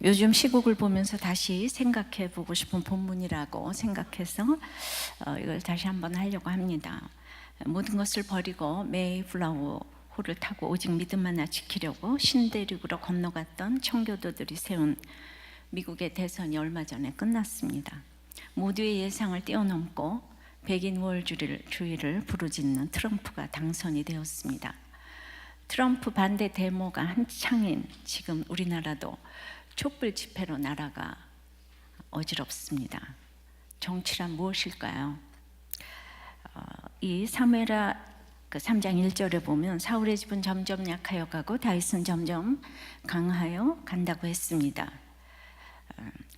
요즘 시국을 보면서 다시 생각해 보고 싶은 본문이라고 생각해서 이걸 다시 한번 하려고 합니다. 모든 것을 버리고 메이플라워 호를 타고 오직 믿음 하나 지키려고 신대륙으로 건너갔던 청교도들이 세운 미국의 대선이 얼마 전에 끝났습니다. 모두의 예상을 뛰어넘고 백인 우월주의를 부르짖는 트럼프가 당선이 되었습니다. 트럼프 반대 데모가 한창인 지금 우리나라도 촛불 집회로 나라가 어지럽습니다. 정치란 무엇일까요? 이 사무엘하 3장 1절에 보면 사울의 집은 점점 약하여 가고 다윗은 점점 강하여 간다고 했습니다.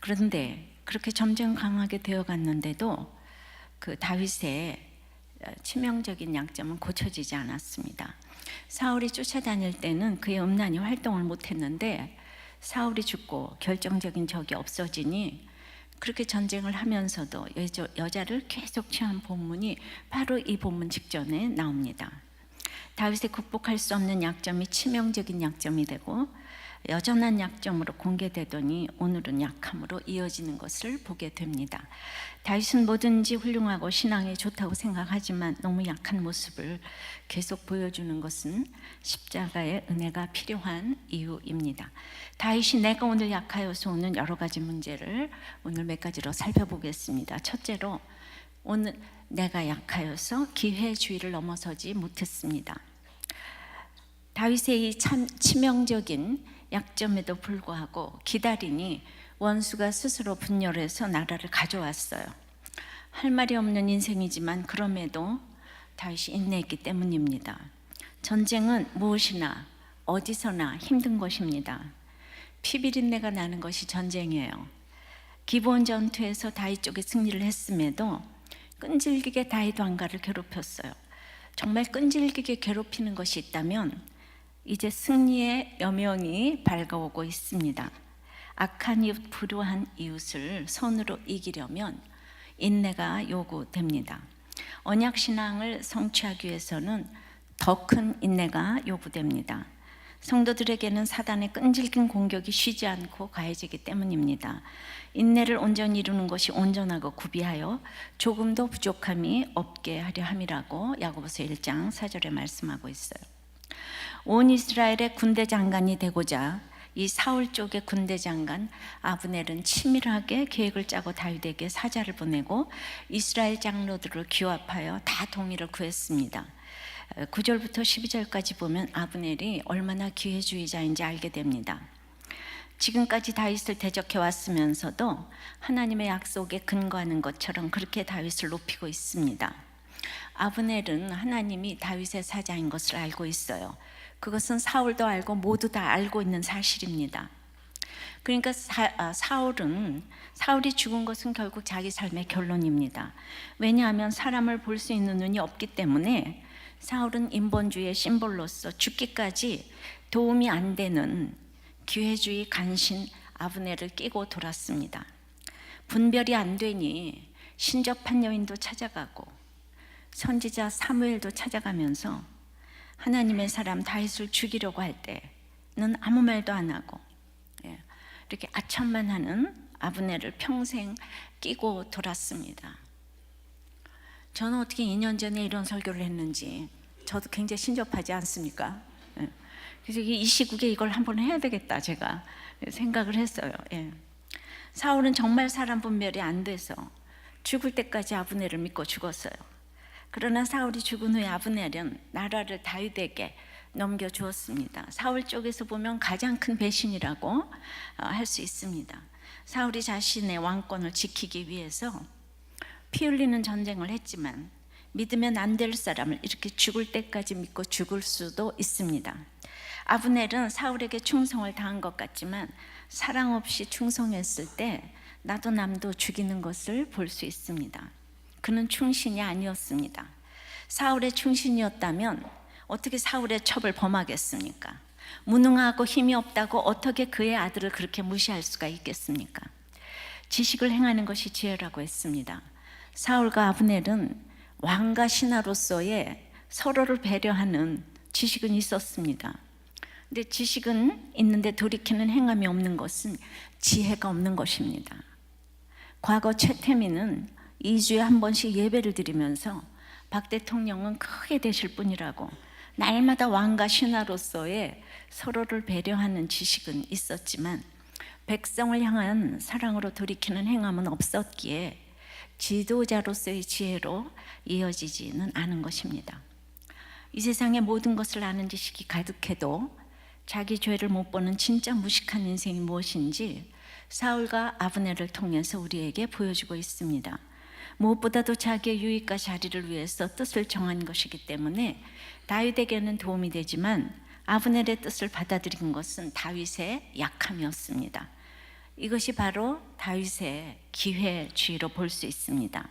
그런데 그렇게 점점 강하게 되어 갔는데도 그 다윗의 치명적인 약점은 고쳐지지 않았습니다. 사울이 쫓아다닐 때는 그의 음란이 활동을 못했는데 사울이 죽고 결정적인 적이 없어지니 그렇게 전쟁을 하면서도 여자를 계속 취한 본문이 바로 이 본문 직전에 나옵니다. 다윗의 극복할 수 없는 약점이 치명적인 약점이 되고 여전한 약점으로 공개되더니 오늘은 약함으로 이어지는 것을 보게 됩니다. 다윗은 뭐든지 훌륭하고 신앙이 좋다고 생각하지만 너무 약한 모습을 계속 보여주는 것은 십자가의 은혜가 필요한 이유입니다. 다윗이 내가 오늘 약하여서 오는 여러 가지 문제를 오늘 몇 가지로 살펴보겠습니다. 첫째로 오늘 내가 약하여서 기회주의를 넘어서지 못했습니다. 다윗의 이 참 치명적인 약점에도 불구하고 기다리니 원수가 스스로 분열해서 나라를 가져왔어요. 할 말이 없는 인생이지만 그럼에도 다윗이 인내했기 때문입니다. 전쟁은 무엇이나 어디서나 힘든 것입니다. 피비린내가 나는 것이 전쟁이에요. 기본 전투에서 다윗 쪽에 승리를 했음에도 끈질기게 다윗 왕가를 괴롭혔어요. 정말 끈질기게 괴롭히는 것이 있다면 이제 승리의 여명이 밝아오고 있습니다. 악한 이웃, 불우한 이웃을 손으로 이기려면 인내가 요구됩니다. 언약신앙을 성취하기 위해서는 더 큰 인내가 요구됩니다. 성도들에게는 사단의 끈질긴 공격이 쉬지 않고 가해지기 때문입니다. 인내를 온전히 이루는 것이 온전하고 구비하여 조금도 부족함이 없게 하려 함이라고 야고보서 1장 4절에 말씀하고 있어요. 온 이스라엘의 군대 장관이 되고자 이 사울 쪽의 군대 장관 아브넬은 치밀하게 계획을 짜고 다윗에게 사자를 보내고 이스라엘 장로들을 규합하여 다 동의를 구했습니다. 9절부터 12절까지 보면 아브넬이 얼마나 기회주의자인지 알게 됩니다. 지금까지 다윗을 대적해 왔으면서도 하나님의 약속에 근거하는 것처럼 그렇게 다윗을 높이고 있습니다. 아브넬은 하나님이 다윗의 사자인 것을 알고 있어요. 그것은 사울도 알고 모두 다 알고 있는 사실입니다. 그러니까 사울이 죽은 것은 결국 자기 삶의 결론입니다. 왜냐하면 사람을 볼 수 있는 눈이 없기 때문에 사울은 인본주의의 심볼로서 죽기까지 도움이 안 되는 기회주의 간신 아브넬을 끼고 돌았습니다. 분별이 안 되니 신접한 여인도 찾아가고 선지자 사무엘도 찾아가면서 하나님의 사람 다윗을 죽이려고 할 때는 아무 말도 안 하고 이렇게 아첨만 하는 아브넬을 평생 끼고 돌았습니다. 저는 어떻게 2년 전에 이런 설교를 했는지 저도 굉장히 신접하지 않습니까? 그래서 이 시국에 이걸 한번 해야 되겠다 제가 생각을 했어요. 사울은 정말 사람 분별이 안 돼서 죽을 때까지 아브넬을 믿고 죽었어요. 그러나 사울이 죽은 후에 아브넬은 나라를 다윗에게 넘겨주었습니다. 사울 쪽에서 보면 가장 큰 배신이라고 할 수 있습니다. 사울이 자신의 왕권을 지키기 위해서 피 흘리는 전쟁을 했지만 믿으면 안 될 사람을 이렇게 죽을 때까지 믿고 죽을 수도 있습니다. 아브넬은 사울에게 충성을 다한 것 같지만 사랑 없이 충성했을 때 나도 남도 죽이는 것을 볼 수 있습니다. 그는 충신이 아니었습니다. 사울의 충신이었다면 어떻게 사울의 첩을 범하겠습니까? 무능하고 힘이 없다고 어떻게 그의 아들을 그렇게 무시할 수가 있겠습니까? 지식을 행하는 것이 지혜라고 했습니다. 사울과 아브넬은 왕과 신하로서의 서로를 배려하는 지식은 있었습니다. 근데 지식은 있는데 돌이키는 행함이 없는 것은 지혜가 없는 것입니다. 과거 최태민은 2주에 한 번씩 예배를 드리면서 박 대통령은 크게 되실 뿐이라고 날마다 왕과 신하로서의 서로를 배려하는 지식은 있었지만 백성을 향한 사랑으로 돌이키는 행함은 없었기에 지도자로서의 지혜로 이어지지는 않은 것입니다. 이 세상의 모든 것을 아는 지식이 가득해도 자기 죄를 못 보는 진짜 무식한 인생이 무엇인지 사울과 아브넬을 통해서 우리에게 보여주고 있습니다. 무엇보다도 자기의 유익과 자리를 위해서 뜻을 정한 것이기 때문에 다윗에게는 도움이 되지만 아브넬의 뜻을 받아들인 것은 다윗의 약함이었습니다. 이것이 바로 다윗의 기회주의로 볼 수 있습니다.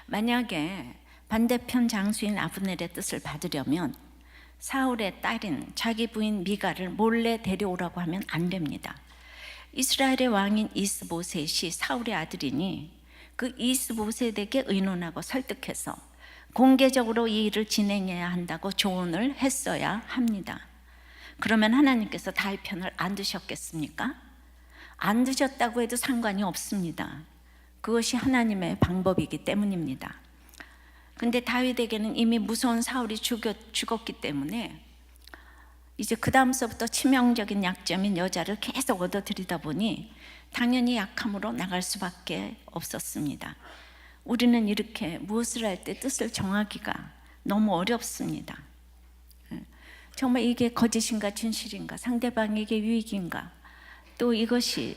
만약에 반대편 장수인 아브넬의 뜻을 받으려면 사울의 딸인 자기 부인 미가를 몰래 데려오라고 하면 안 됩니다. 이스라엘의 왕인 이스보셋이 사울의 아들이니 그 이스보셋에게 의논하고 설득해서 공개적으로 이 일을 진행해야 한다고 조언을 했어야 합니다. 그러면 하나님께서 다윗 편을 안 드셨겠습니까? 안 드셨다고 해도 상관이 없습니다. 그것이 하나님의 방법이기 때문입니다. 근데 다윗에게는 이미 무서운 사울이 죽었기 때문에 이제 그 다음서부터 치명적인 약점인 여자를 계속 얻어들이다 보니 당연히 약함으로 나갈 수밖에 없었습니다. 우리는 이렇게 무엇을 할 때 뜻을 정하기가 너무 어렵습니다. 정말 이게 거짓인가 진실인가, 상대방에게 유익인가, 또 이것이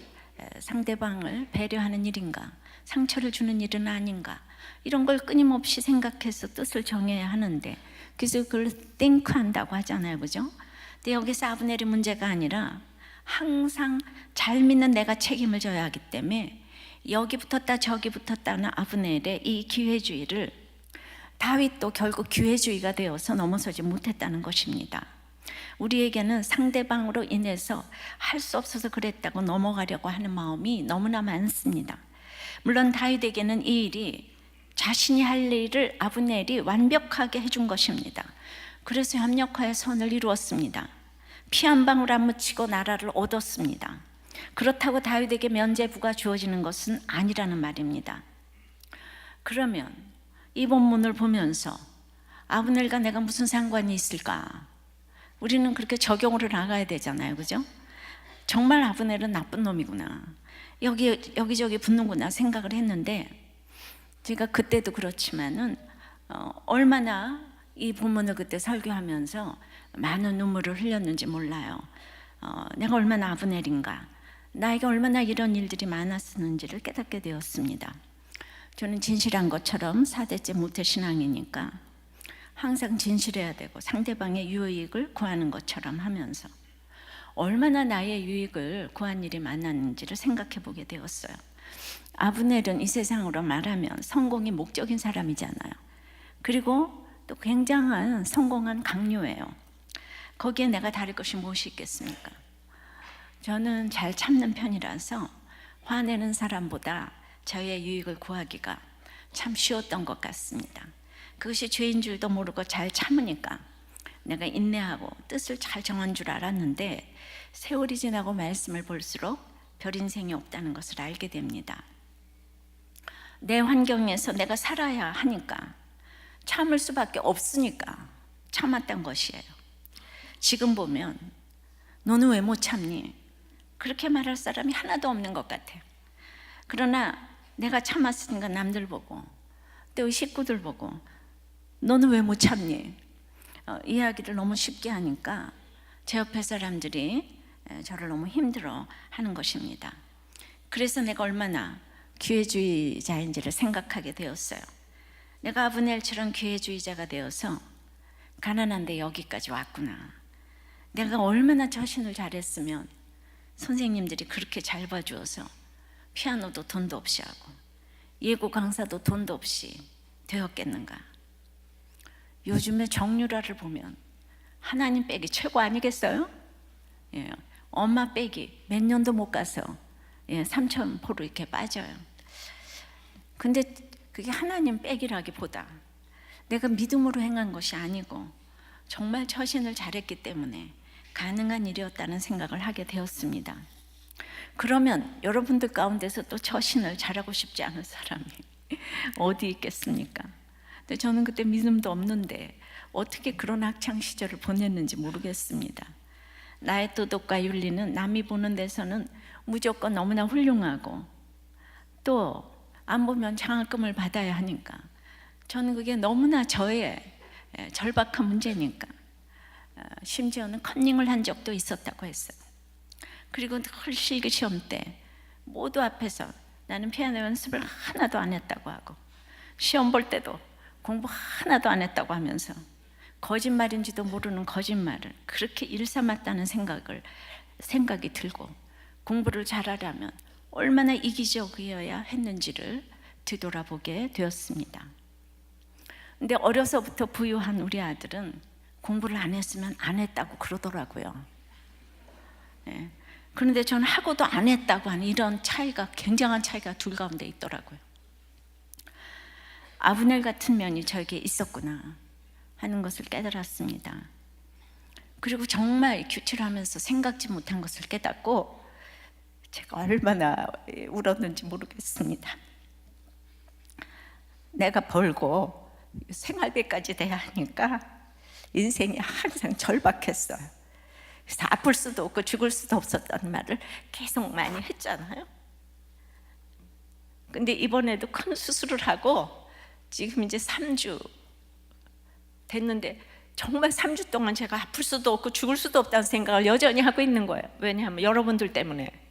상대방을 배려하는 일인가, 상처를 주는 일은 아닌가, 이런 걸 끊임없이 생각해서 뜻을 정해야 하는데, 그래서 그걸 띵크한다고 하잖아요, 그죠? 근데 여기서 아브넬의 문제가 아니라 항상 잘 믿는 내가 책임을 져야 하기 때문에 여기 붙었다 저기 붙었다는 아브넬의 이 기회주의를 다윗도 결국 기회주의가 되어서 넘어서지 못했다는 것입니다. 우리에게는 상대방으로 인해서 할 수 없어서 그랬다고 넘어가려고 하는 마음이 너무나 많습니다. 물론 다윗에게는 이 일이 자신이 할 일을 아브넬이 완벽하게 해준 것입니다. 그래서 협력하여 선을 이루었습니다. 피 한 방울 안 묻히고 나라를 얻었습니다. 그렇다고 다윗에게 면죄부가 주어지는 것은 아니라는 말입니다. 그러면 이 본문을 보면서 아브넬과 내가 무슨 상관이 있을까? 우리는 그렇게 적용으로 나가야 되잖아요, 그죠? 정말 아브넬은 나쁜 놈이구나, 여기저기 붙는구나 생각을 했는데, 제가 그때도 그렇지만은 얼마나 이 본문을 그때 설교하면서 많은 눈물을 흘렸는지 몰라요. 내가 얼마나 아브넬인가, 나에게 얼마나 이런 일들이 많았었는지를 깨닫게 되었습니다. 저는 진실한 것처럼 4대째 모태신앙이니까 항상 진실해야 되고 상대방의 유익을 구하는 것처럼 하면서 얼마나 나의 유익을 구한 일이 많았는지를 생각해 보게 되었어요. 아브넬은 이 세상으로 말하면 성공이 목적인 사람이잖아요. 그리고 또 굉장한 성공한 강요예요. 거기에 내가 다를 것이 무엇이 있겠습니까? 저는 잘 참는 편이라서 화내는 사람보다 저의 유익을 구하기가 참 쉬웠던 것 같습니다. 그것이 죄인 줄도 모르고 잘 참으니까 내가 인내하고 뜻을 잘 정한 줄 알았는데, 세월이 지나고 말씀을 볼수록 별 인생이 없다는 것을 알게 됩니다. 내 환경에서 내가 살아야 하니까, 참을 수밖에 없으니까 참았던 것이에요. 지금 보면 너는 왜 못 참니? 그렇게 말할 사람이 하나도 없는 것 같아요. 그러나 내가 참았으니까 남들 보고 또 식구들 보고 너는 왜 못 참니? 이야기를 너무 쉽게 하니까 제 옆에 사람들이 저를 너무 힘들어 하는 것입니다. 그래서 내가 얼마나 기회주의자인지를 생각하게 되었어요. 내가 아브넬처럼 기회주의자가 되어서 가난한데 여기까지 왔구나. 내가 얼마나 처신을 잘했으면 선생님들이 그렇게 잘 봐주어서 피아노도 돈도 없이 하고 예고 강사도 돈도 없이 되었겠는가. 요즘에 정유라를 보면 하나님 빼기 최고 아니겠어요? 예, 엄마 빼기 몇 년도 못 가서 3,000% 이렇게 빠져요. 근데 그게 하나님 빼기라기보다 내가 믿음으로 행한 것이 아니고 정말 처신을 잘했기 때문에 가능한 일이었다는 생각을 하게 되었습니다. 그러면 여러분들 가운데서 또 저 신을 잘하고 싶지 않은 사람이 어디 있겠습니까? 근데 저는 그때 믿음도 없는데 어떻게 그런 학창 시절을 보냈는지 모르겠습니다. 나의 도덕과 윤리는 남이 보는 데서는 무조건 너무나 훌륭하고 또 안 보면 장학금을 받아야 하니까 저는 그게 너무나 저의 절박한 문제니까 심지어는 컨닝을 한 적도 있었다고 했어요. 그리고 늘 실기 시험 때 모두 앞에서 나는 피아노 연습을 하나도 안 했다고 하고 시험 볼 때도 공부 하나도 안 했다고 하면서 거짓말인지도 모르는 거짓말을 그렇게 일삼았다는 생각이 들고 공부를 잘하려면 얼마나 이기적이어야 했는지를 뒤돌아보게 되었습니다. 근데 어려서부터 부유한 우리 아들은 공부를 안 했으면 안 했다고 그러더라고요. 예. 그런데 저는 하고도 안 했다고 하는 이런 차이가, 굉장한 차이가 둘 가운데 있더라고요. 아브넬 같은 면이 저에게 있었구나 하는 것을 깨달았습니다. 그리고 정말 규칙하면서 생각지 못한 것을 깨닫고 제가 얼마나 울었는지 모르겠습니다. 내가 벌고 생활비까지 돼야 하니까 인생이 항상 절박했어요. 그래서 아플 수도 없고 죽을 수도 없었다는 말을 계속 많이 했잖아요. 근데 이번에도 큰 수술을 하고 지금 이제 3주 됐는데 정말 3주 동안 제가 아플 수도 없고 죽을 수도 없다는 생각을 여전히 하고 있는 거예요. 왜냐하면 여러분들 때문에.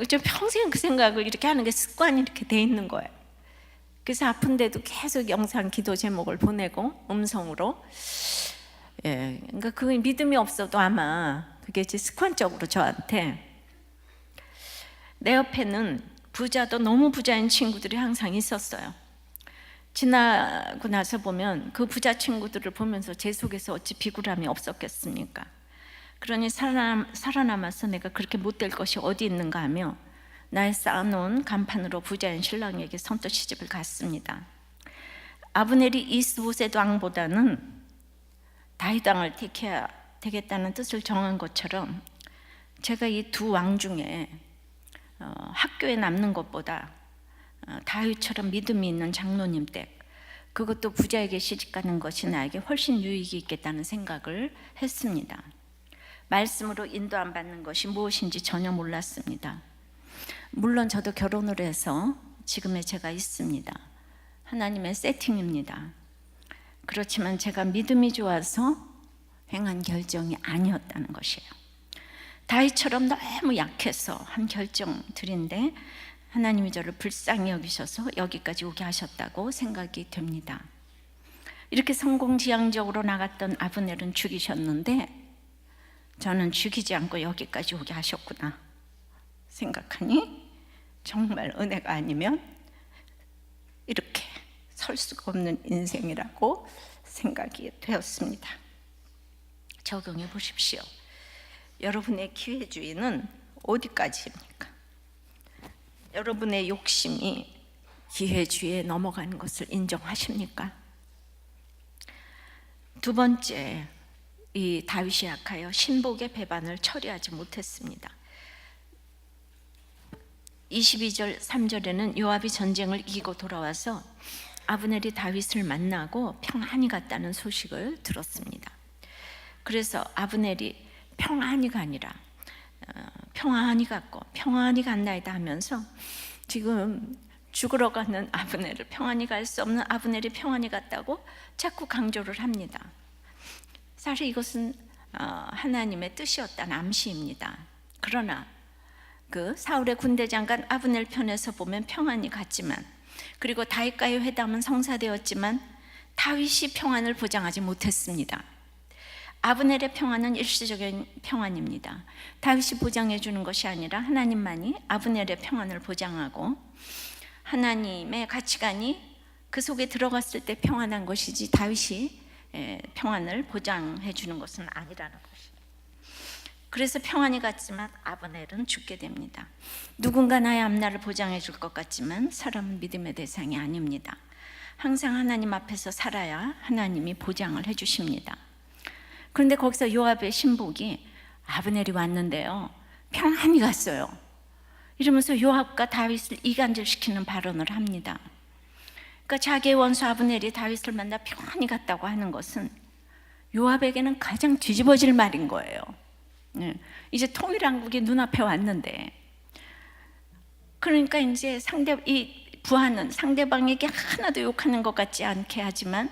좀 평생 그 생각을 이렇게 하는 게 습관이 이렇게 돼 있는 거예요. 그래서 아픈데도 계속 영상 기도 제목을 보내고 음성으로. 예, 그러니까 그 믿음이 없어도 아마 그게 이제 습관적으로 저한테. 내 옆에는 부자도 너무 부자인 친구들이 항상 있었어요. 지나고 나서 보면 그 부자 친구들을 보면서 제 속에서 어찌 비굴함이 없었겠습니까? 그러니 살아남아서 내가 그렇게 못될 것이 어디 있는가 하며 나의 쌓아놓은 간판으로 부자인 신랑에게 선뜻 시집을 갔습니다. 아브넬이 이스보셋 왕보다는 다윗 왕을 택해야 되겠다는 뜻을 정한 것처럼 제가 이 두 왕 중에 학교에 남는 것보다 다윗처럼 믿음이 있는 장로님 댁, 그것도 부자에게 시집가는 것이 나에게 훨씬 유익이 있겠다는 생각을 했습니다. 말씀으로 인도 안 받는 것이 무엇인지 전혀 몰랐습니다. 물론 저도 결혼을 해서 지금의 제가 있습니다. 하나님의 세팅입니다. 그렇지만 제가 믿음이 좋아서 행한 결정이 아니었다는 것이에요. 다윗처럼 너무 약해서 한 결정들인데 하나님이 저를 불쌍히 여기셔서 여기까지 오게 하셨다고 생각이 됩니다. 이렇게 성공지향적으로 나갔던 아브넬은 죽이셨는데 저는 죽이지 않고 여기까지 오게 하셨구나 생각하니 정말 은혜가 아니면 이렇게 설 수가 없는 인생이라고 생각이 되었습니다. 적용해 보십시오. 여러분의 기회주의는 어디까지입니까? 여러분의 욕심이 기회주의에 넘어가는 것을 인정하십니까? 두 번째, 이 다윗이 약하여 신복의 배반을 처리하지 못했습니다. 22절 3절에는 요압이 전쟁을 이기고 돌아와서 아브넬이 다윗을 만나고 평안히 갔다는 소식을 들었습니다. 그래서 아브넬이 평안히가 아니라 평안히 갔고 평안히 간다이다 하면서 지금 죽으러 가는 아브넬을 평안히 갈 수 없는 아브넬이 평안히 갔다고 자꾸 강조를 합니다. 사실 이것은 하나님의 뜻이었다는 암시입니다. 그러나 그 사울의 군대 장관 아브넬 편에서 보면 평안히 갔지만, 그리고 다윗과의 회담은 성사되었지만 다윗이 평안을 보장하지 못했습니다. 아브넬의 평안은 일시적인 평안입니다. 다윗이 보장해 주는 것이 아니라 하나님만이 아브넬의 평안을 보장하고 하나님의 가치관이 그 속에 들어갔을 때 평안한 것이지 다윗이 평안을 보장해 주는 것은 아니라는 것입니다. 그래서 평안이 갔지만 아브넬은 죽게 됩니다. 누군가 나의 앞날을 보장해 줄 것 같지만 사람은 믿음의 대상이 아닙니다. 항상 하나님 앞에서 살아야 하나님이 보장을 해 주십니다. 그런데 거기서 요압의 신복이 아브넬이 왔는데요, 평안히 갔어요. 이러면서 요압과 다윗을 이간질시키는 발언을 합니다. 그러니까 자기의 원수 아브넬이 다윗을 만나 평안히 갔다고 하는 것은 요압에게는 가장 뒤집어질 말인 거예요. 이제 통일왕국이 눈앞에 왔는데, 그러니까 이제 이 부하는 상대방에게 하나도 욕하는 것 같지 않게 하지만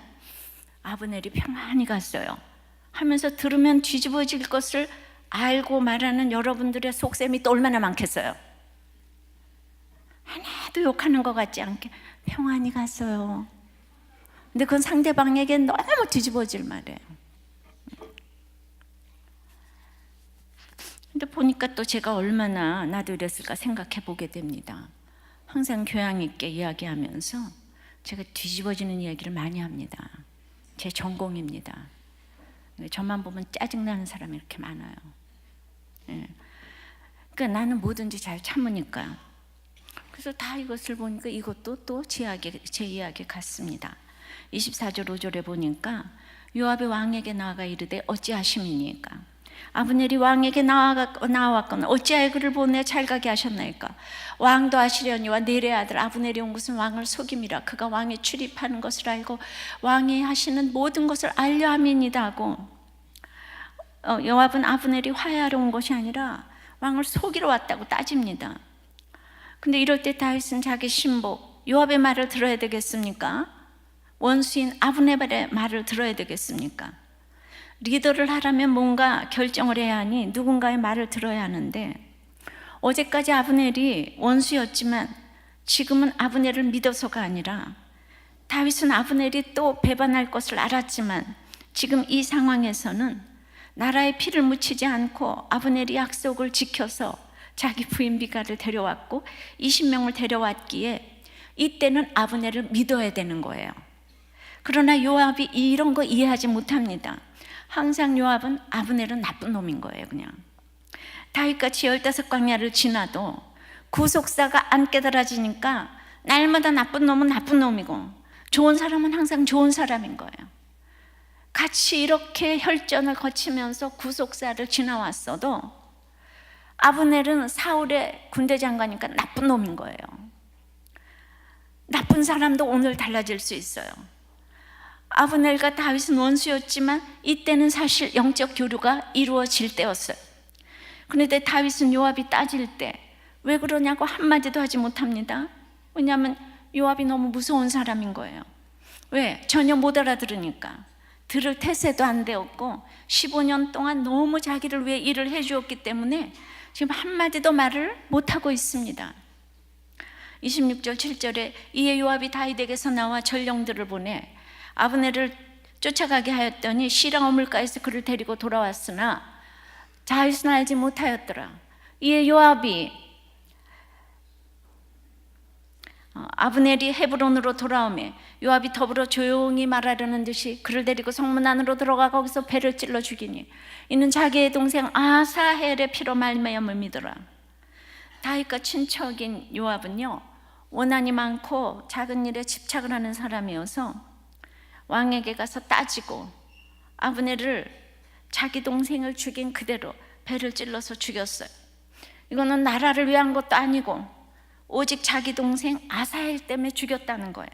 아브넬이 평안히 갔어요 하면서 들으면 뒤집어질 것을 알고 말하는 여러분들의 속셈이 또 얼마나 많겠어요. 하나도 욕하는 것 같지 않게 평안히 갔어요. 근데 그건 상대방에게 너무 뒤집어질 말이에요. 근데 보니까 또 제가 얼마나 나도 이랬을까 생각해 보게 됩니다. 항상 교양 있게 이야기하면서 제가 뒤집어지는 이야기를 많이 합니다. 제 전공입니다. 저만 보면 짜증나는 사람이 이렇게 많아요. 그러니까 나는 뭐든지 잘 참으니까. 그래서 다 이것을 보니까 이것도 또 제 이야기 같습니다. 24절 5절에 보니까 요압이 왕에게 나아가 이르되 어찌하심이니까 아브넬이 왕에게 나와왔거나 어찌하여 그를 보내 잘 가게 하셨나이까. 왕도 아시려니와 넬의 아들 아브넬이 온 것은 왕을 속임이라. 그가 왕에 출입하는 것을 알고 왕이 하시는 모든 것을 알려 함이니이다 하고, 요압은 아브넬이 화해하러 온 것이 아니라 왕을 속이러 왔다고 따집니다. 근데 이럴 때 다윗은 자기 신복 요압의 말을 들어야 되겠습니까? 원수인 아브넬의 말을 들어야 되겠습니까? 리더를 하려면 뭔가 결정을 해야 하니 누군가의 말을 들어야 하는데, 어제까지 아브넬이 원수였지만 지금은 아브넬을 믿어서가 아니라, 다윗은 아브넬이 또 배반할 것을 알았지만 지금 이 상황에서는 나라에 피를 묻히지 않고 아브넬이 약속을 지켜서 자기 부인 미갈을 데려왔고 20명을 데려왔기에 이때는 아브넬을 믿어야 되는 거예요. 그러나 요압이 이런 거 이해하지 못합니다. 항상 요압은 아브넬은 나쁜 놈인 거예요. 그냥 다윗같이 15광야를 지나도 구속사가 안 깨달아지니까 날마다 나쁜 놈은 나쁜 놈이고 좋은 사람은 항상 좋은 사람인 거예요. 같이 이렇게 혈전을 거치면서 구속사를 지나왔어도 아브넬은 사울의 군대 장관이니까 나쁜 놈인 거예요. 나쁜 사람도 오늘 달라질 수 있어요. 아브넬과 다윗은 원수였지만 이때는 사실 영적 교류가 이루어질 때였어요. 그런데 다윗은 요압이 따질 때 왜 그러냐고 한마디도 하지 못합니다. 왜냐하면 요압이 너무 무서운 사람인 거예요. 왜? 전혀 못 알아들으니까. 들을 태세도 안 되었고 15년 동안 너무 자기를 위해 일을 해주었기 때문에 지금 한마디도 말을 못하고 있습니다. 26절 7절에 이에 요압이 다윗에게서 나와 전령들을 보내 아브넬을 쫓아가게 하였더니 시라 어물가에서 그를 데리고 돌아왔으나 다윗은 알지 못하였더라. 이에 요압이 아브넬이 헤브론으로 돌아오매 요압이 더불어 조용히 말하려는 듯이 그를 데리고 성문 안으로 들어가 거기서 배를 찔러 죽이니 이는 자기의 동생 아사헬의 피로 말미암음을 믿어라. 다윗과 친척인 요압은요, 원한이 많고 작은 일에 집착을 하는 사람이어서 왕에게 가서 따지고 아브넬을 자기 동생을 죽인 그대로 배를 찔러서 죽였어요. 이거는 나라를 위한 것도 아니고 오직 자기 동생 아사헬 때문에 죽였다는 거예요.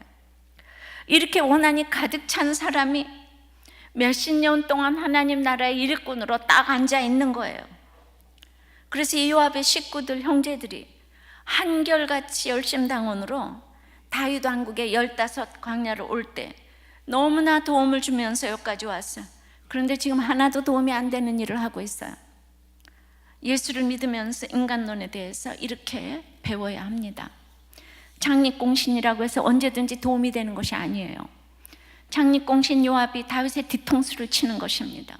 이렇게 원한이 가득 찬 사람이 몇십 년 동안 하나님 나라의 일꾼으로 딱 앉아 있는 거예요. 그래서 이 요압의 식구들, 형제들이 한결같이 열심당원으로 다윗 왕국의 15광야를 올 때 너무나 도움을 주면서 여기까지 왔어요. 그런데 지금 하나도 도움이 안 되는 일을 하고 있어요. 예수를 믿으면서 인간론에 대해서 이렇게 배워야 합니다. 장립공신이라고 해서 언제든지 도움이 되는 것이 아니에요. 장립공신 요압이 다윗의 뒤통수를 치는 것입니다.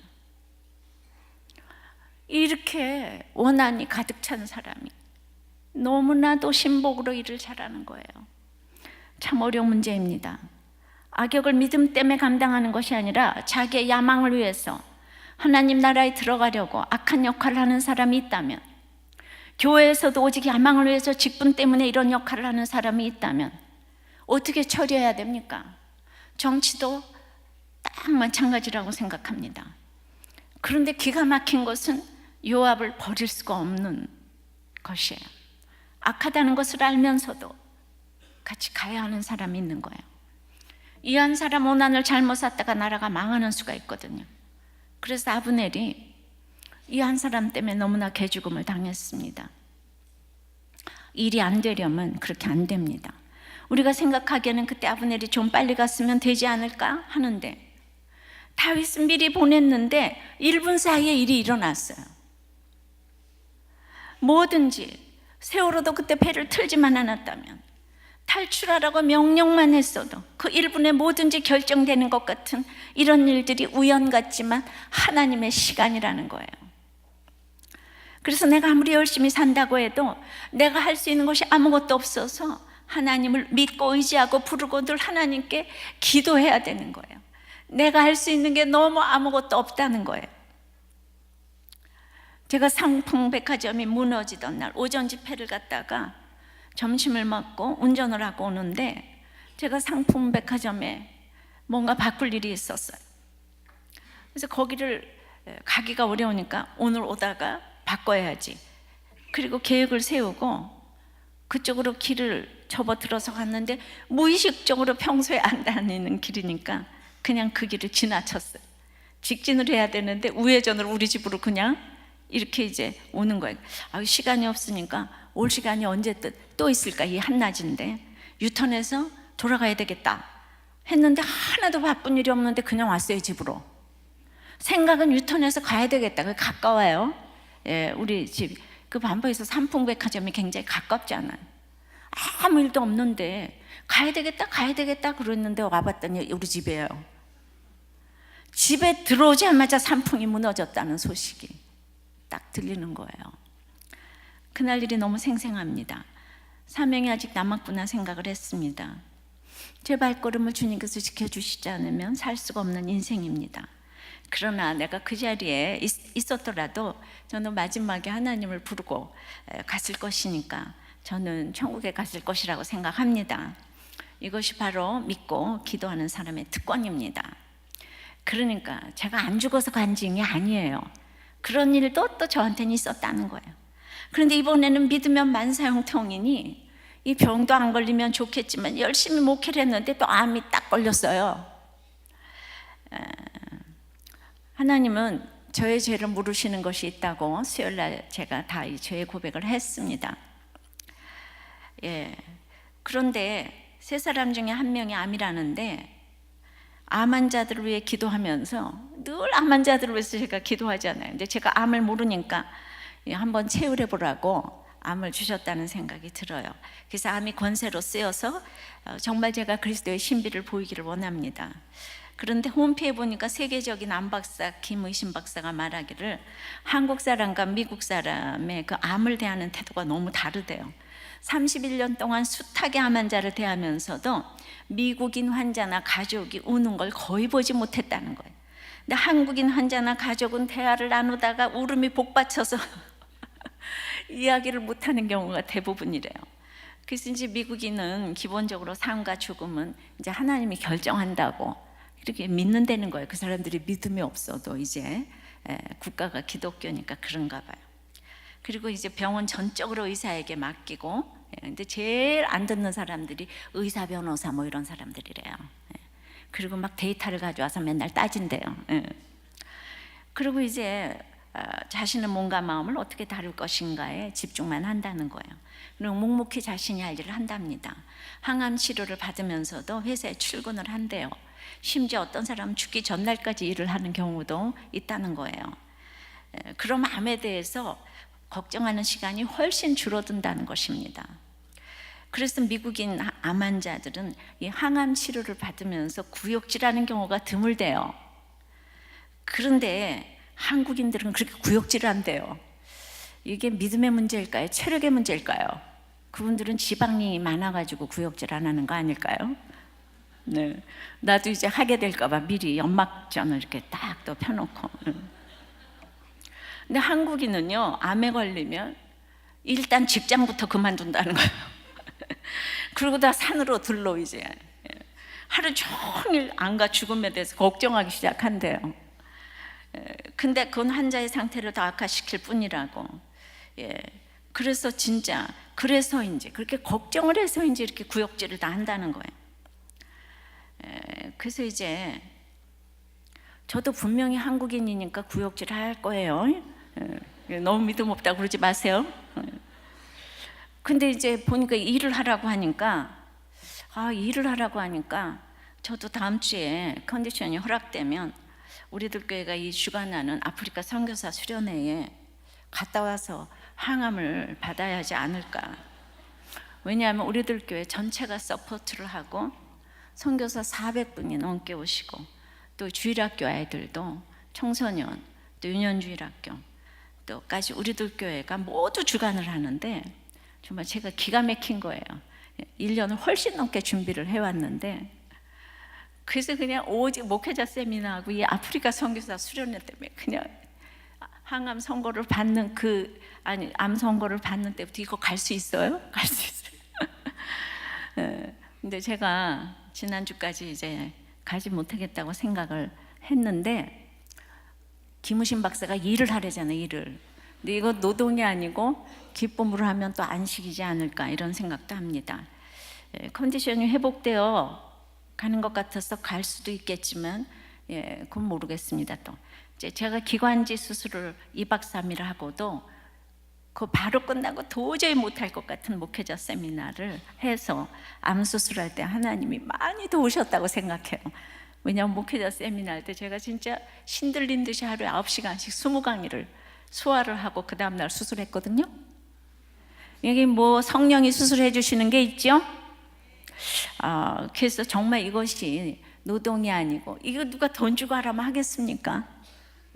이렇게 원한이 가득 찬 사람이 너무나도 신복으로 일을 잘하는 거예요. 참 어려운 문제입니다. 악역을 믿음 때문에 감당하는 것이 아니라 자기의 야망을 위해서 하나님 나라에 들어가려고 악한 역할을 하는 사람이 있다면, 교회에서도 오직 야망을 위해서 직분 때문에 이런 역할을 하는 사람이 있다면 어떻게 처리해야 됩니까? 정치도 딱 마찬가지라고 생각합니다. 그런데 기가 막힌 것은 요압을 버릴 수가 없는 것이에요. 악하다는 것을 알면서도 같이 가야 하는 사람이 있는 거예요. 이 한 사람 오난을 잘못 샀다가 나라가 망하는 수가 있거든요. 그래서 아브넬이 이 한 사람 때문에 너무나 개죽음을 당했습니다. 일이 안 되려면 그렇게 안 됩니다. 우리가 생각하기에는 그때 아브넬이 좀 빨리 갔으면 되지 않을까 하는데, 다윗은 미리 보냈는데 1분 사이에 일이 일어났어요. 뭐든지 세월호도 그때 배를 틀지만 않았다면, 탈출하라고 명령만 했어도 그 1분에 뭐든지 결정되는 것 같은 이런 일들이 우연 같지만 하나님의 시간이라는 거예요. 그래서 내가 아무리 열심히 산다고 해도 내가 할 수 있는 것이 아무것도 없어서 하나님을 믿고 의지하고 부르고 늘 하나님께 기도해야 되는 거예요. 내가 할 수 있는 게 너무 아무것도 없다는 거예요. 제가 상풍백화점이 무너지던 날 오전 집회를 갔다가 점심을 먹고 운전을 하고 오는데, 제가 상풍백화점에 뭔가 바꿀 일이 있었어요. 그래서 거기를 가기가 어려우니까 오늘 오다가 바꿔야지, 그리고 계획을 세우고 그쪽으로 길을 접어들어서 갔는데, 무의식적으로 평소에 안 다니는 길이니까 그냥 그 길을 지나쳤어요. 직진을 해야 되는데 우회전으로 우리 집으로 그냥 이렇게 이제 오는 거예요. 시간이 없으니까 올 시간이 언제 또 있을까, 이 한낮인데 유턴해서 돌아가야 되겠다 했는데 하나도 바쁜 일이 없는데 그냥 왔어요, 집으로. 생각은 유턴해서 가야 되겠다, 가까워요. 우리 집 그 반포에서 삼풍백화점이 굉장히 가깝지 않아요. 아무 일도 없는데 가야 되겠다 그랬는데 와봤더니 우리 집이에요. 집에 들어오자마자 산풍이 무너졌다는 소식이 딱 들리는 거예요. 그날 일이 너무 생생합니다. 사명이 아직 남았구나 생각을 했습니다. 제 발걸음을 주님께서 지켜주시지 않으면 살 수가 없는 인생입니다. 그러나 내가 그 자리에 있었더라도 저는 마지막에 하나님을 부르고 갔을 것이니까 저는 천국에 갔을 것이라고 생각합니다. 이것이 바로 믿고 기도하는 사람의 특권입니다. 그러니까 제가 안 죽어서 간 증이 아니에요. 그런 일도 또 저한테는 있었다는 거예요. 그런데 이번에는 믿으면 만사형통이니 이 병도 안 걸리면 좋겠지만 열심히 목회를 했는데 또 암이 딱 걸렸어요. 하나님은 저의 죄를 물으시는 것이 있다고 수요일날 제가 다 이 죄의 고백을 했습니다. 그런데 세 사람 중에 한 명이 암이라는데, 암 환자들을 위해 기도하면서 늘 암 환자들을 위해서 제가 기도하잖아요. 근데 제가 암을 모르니까 한번 체험해 보라고 암을 주셨다는 생각이 들어요. 그래서 암이 권세로 쓰여서 정말 제가 그리스도의 신비를 보이기를 원합니다. 그런데 홈페이지에 보니까 세계적인 암 박사 김의신 박사가 말하기를 한국 사람과 미국 사람의 그 암을 대하는 태도가 너무 다르대요. 31년 동안 숱하게 암 환자를 대하면서도 미국인 환자나 가족이 우는 걸 거의 보지 못했다는 거예요. 근데 한국인 환자나 가족은 대화를 나누다가 울음이 복받쳐서 이야기를 못하는 경우가 대부분이래요. 그래서 이제 미국인은 기본적으로 삶과 죽음은 이제 하나님이 결정한다고 이렇게 믿는다는 거예요. 그 사람들이 믿음이 없어도 이제 국가가 기독교니까 그런가 봐요. 그리고 이제 병원 전적으로 의사에게 맡기고, 근데 제일 안 듣는 사람들이 의사, 변호사 뭐 이런 사람들이래요. 그리고 막 데이터를 가져와서 맨날 따진대요. 그리고 이제 자신의 몸과 마음을 어떻게 다룰 것인가에 집중만 한다는 거예요. 그리고 묵묵히 자신이 할 일을 한답니다. 항암 치료를 받으면서도 회사에 출근을 한대요. 심지어 어떤 사람은 죽기 전날까지 일을 하는 경우도 있다는 거예요. 그런 암에 대해서 걱정하는 시간이 훨씬 줄어든다는 것입니다. 그래서 미국인 암 환자들은 이 항암 치료를 받으면서 구역질하는 경우가 드물대요. 그런데 한국인들은 그렇게 구역질을 한대요. 이게 믿음의 문제일까요? 체력의 문제일까요? 그분들은 지방이 많아가지고 구역질 안 하는 거 아닐까요? 네, 나도 이제 하게 될까 봐 미리 연막전을 이렇게 딱 또 펴놓고. 근데 한국인은요, 암에 걸리면 일단 직장부터 그만둔다는 거예요. 그리고 다 산으로 들러 이제 하루 종일 암과 죽음에 대해서 걱정하기 시작한대요. 근데 그건 환자의 상태를 더 악화시킬 뿐이라고. 그래서 진짜 그래서인지 그렇게 걱정을 해서인지 이렇게 구역질을 다 한다는 거예요. 그래서 이제 저도 분명히 한국인이니까 구역질 할 거예요. 너무 믿음 없다고 그러지 마세요. 근데 이제 보니까 일을 하라고 하니까 저도 다음 주에 컨디션이 허락되면 우리들 교회가 이 주관하는 아프리카 선교사 수련회에 갔다 와서 항암을 받아야 하지 않을까. 왜냐하면 우리들 교회 전체가 서포트를 하고 선교사 400분이 넘게 오시고 또 주일학교 아이들도 청소년 또 유년주일학교 또까지 우리들 교회가 모두 주관을 하는데 정말 제가 기가 막힌 거예요. 1년을 훨씬 넘게 준비를 해왔는데 그래서 그냥 오직 목회자 세미나하고 이 아프리카 선교사 수련회 때문에 그냥 항암 선고를 받는 암 선고를 받는 때부터 이거 갈 수 있어요? 갈 수 있어요. 근데 제가 지난주까지 이제 가지 못하겠다고 생각을 했는데 김우신 박사가 일을 하래잖아요. 일을. 근데 이거 노동이 아니고 기쁨으로 하면 또 안식이지 않을까 이런 생각도 합니다. 컨디션이 회복되어 가는 것 같아서 갈 수도 있겠지만 그건 모르겠습니다. 또 이제 제가 기관지 수술을 2박 3일 하고도 그 바로 끝나고 도저히 못할 것 같은 목회자 세미나를 해서 암 수술할 때 하나님이 많이 도우셨다고 생각해요. 왜냐하면 목회자 세미나 할 때 제가 진짜 신들린 듯이 하루에 9시간씩 20강의를 소화를 하고 그 다음날 수술했거든요. 여기 뭐 성령이 수술해 주시는 게 있죠? 그래서 정말 이것이 노동이 아니고 이거 누가 돈 주고 하라면 하겠습니까?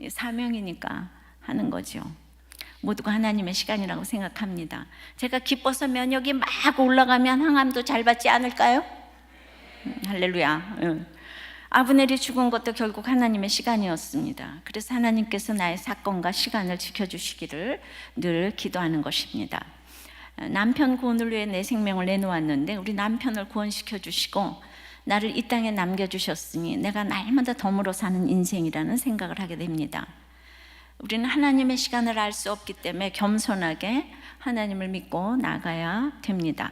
사명이니까 하는 거죠. 모두가 하나님의 시간이라고 생각합니다. 제가 기뻐서 면역이 막 올라가면 항암도 잘 받지 않을까요? 할렐루야. 아브넬이 죽은 것도 결국 하나님의 시간이었습니다. 그래서 하나님께서 나의 사건과 시간을 지켜주시기를 늘 기도하는 것입니다. 남편 구원을 위해 내 생명을 내놓았는데 우리 남편을 구원시켜 주시고 나를 이 땅에 남겨주셨으니 내가 날마다 덤으로 사는 인생이라는 생각을 하게 됩니다. 우리는 하나님의 시간을 알 수 없기 때문에 겸손하게 하나님을 믿고 나가야 됩니다.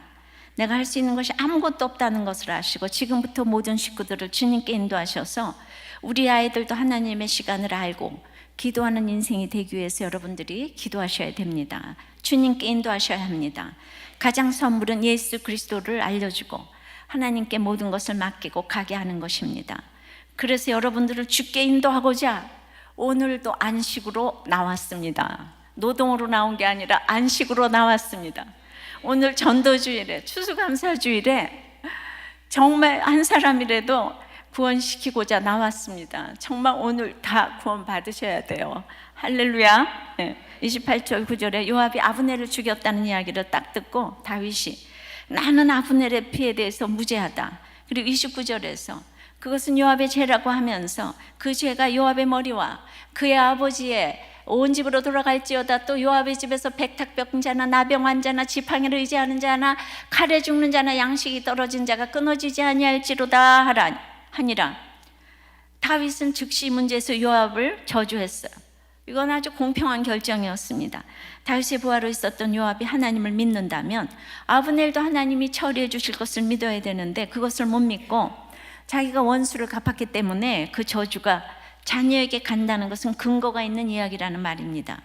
내가 할 수 있는 것이 아무것도 없다는 것을 아시고 지금부터 모든 식구들을 주님께 인도하셔서 우리 아이들도 하나님의 시간을 알고 기도하는 인생이 되기 위해서 여러분들이 기도하셔야 됩니다. 주님께 인도하셔야 합니다. 가장 선물은 예수 그리스도를 알려주고 하나님께 모든 것을 맡기고 가게 하는 것입니다. 그래서 여러분들을 주께 인도하고자 오늘도 안식으로 나왔습니다. 노동으로 나온 게 아니라 안식으로 나왔습니다. 오늘 전도주일에 추수감사주일에 정말 한 사람이라도 구원시키고자 나왔습니다. 정말 오늘 다 구원 받으셔야 돼요. 할렐루야. 28절 9절에 요압이 아브넬을 죽였다는 이야기를 딱 듣고 다윗이 나는 아브넬의 피에 대해서 무죄하다. 그리고 29절에서 그것은 요압의 죄라고 하면서 그 죄가 요압의 머리와 그의 아버지의 온 집으로 돌아갈지어다. 또 요압의 집에서 백탁병자나 나병 환자나 지팡이를 의지하는 자나 칼에 죽는 자나 양식이 떨어진 자가 끊어지지 아니할지로다 하니라. 다윗은 즉시 이 문제에서 요압을 저주했어요. 이건 아주 공평한 결정이었습니다. 다윗의 부하로 있었던 요압이 하나님을 믿는다면 아브넬도 하나님이 처리해 주실 것을 믿어야 되는데 그것을 못 믿고 자기가 원수를 갚았기 때문에 그 저주가 자녀에게 간다는 것은 근거가 있는 이야기라는 말입니다.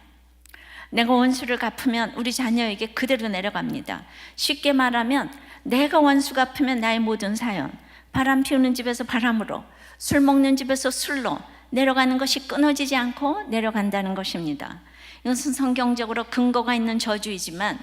내가 원수를 갚으면 우리 자녀에게 그대로 내려갑니다. 쉽게 말하면 내가 원수 갚으면 나의 모든 사연, 바람 피우는 집에서 바람으로, 술 먹는 집에서 술로 내려가는 것이 끊어지지 않고 내려간다는 것입니다. 이것은 성경적으로 근거가 있는 저주이지만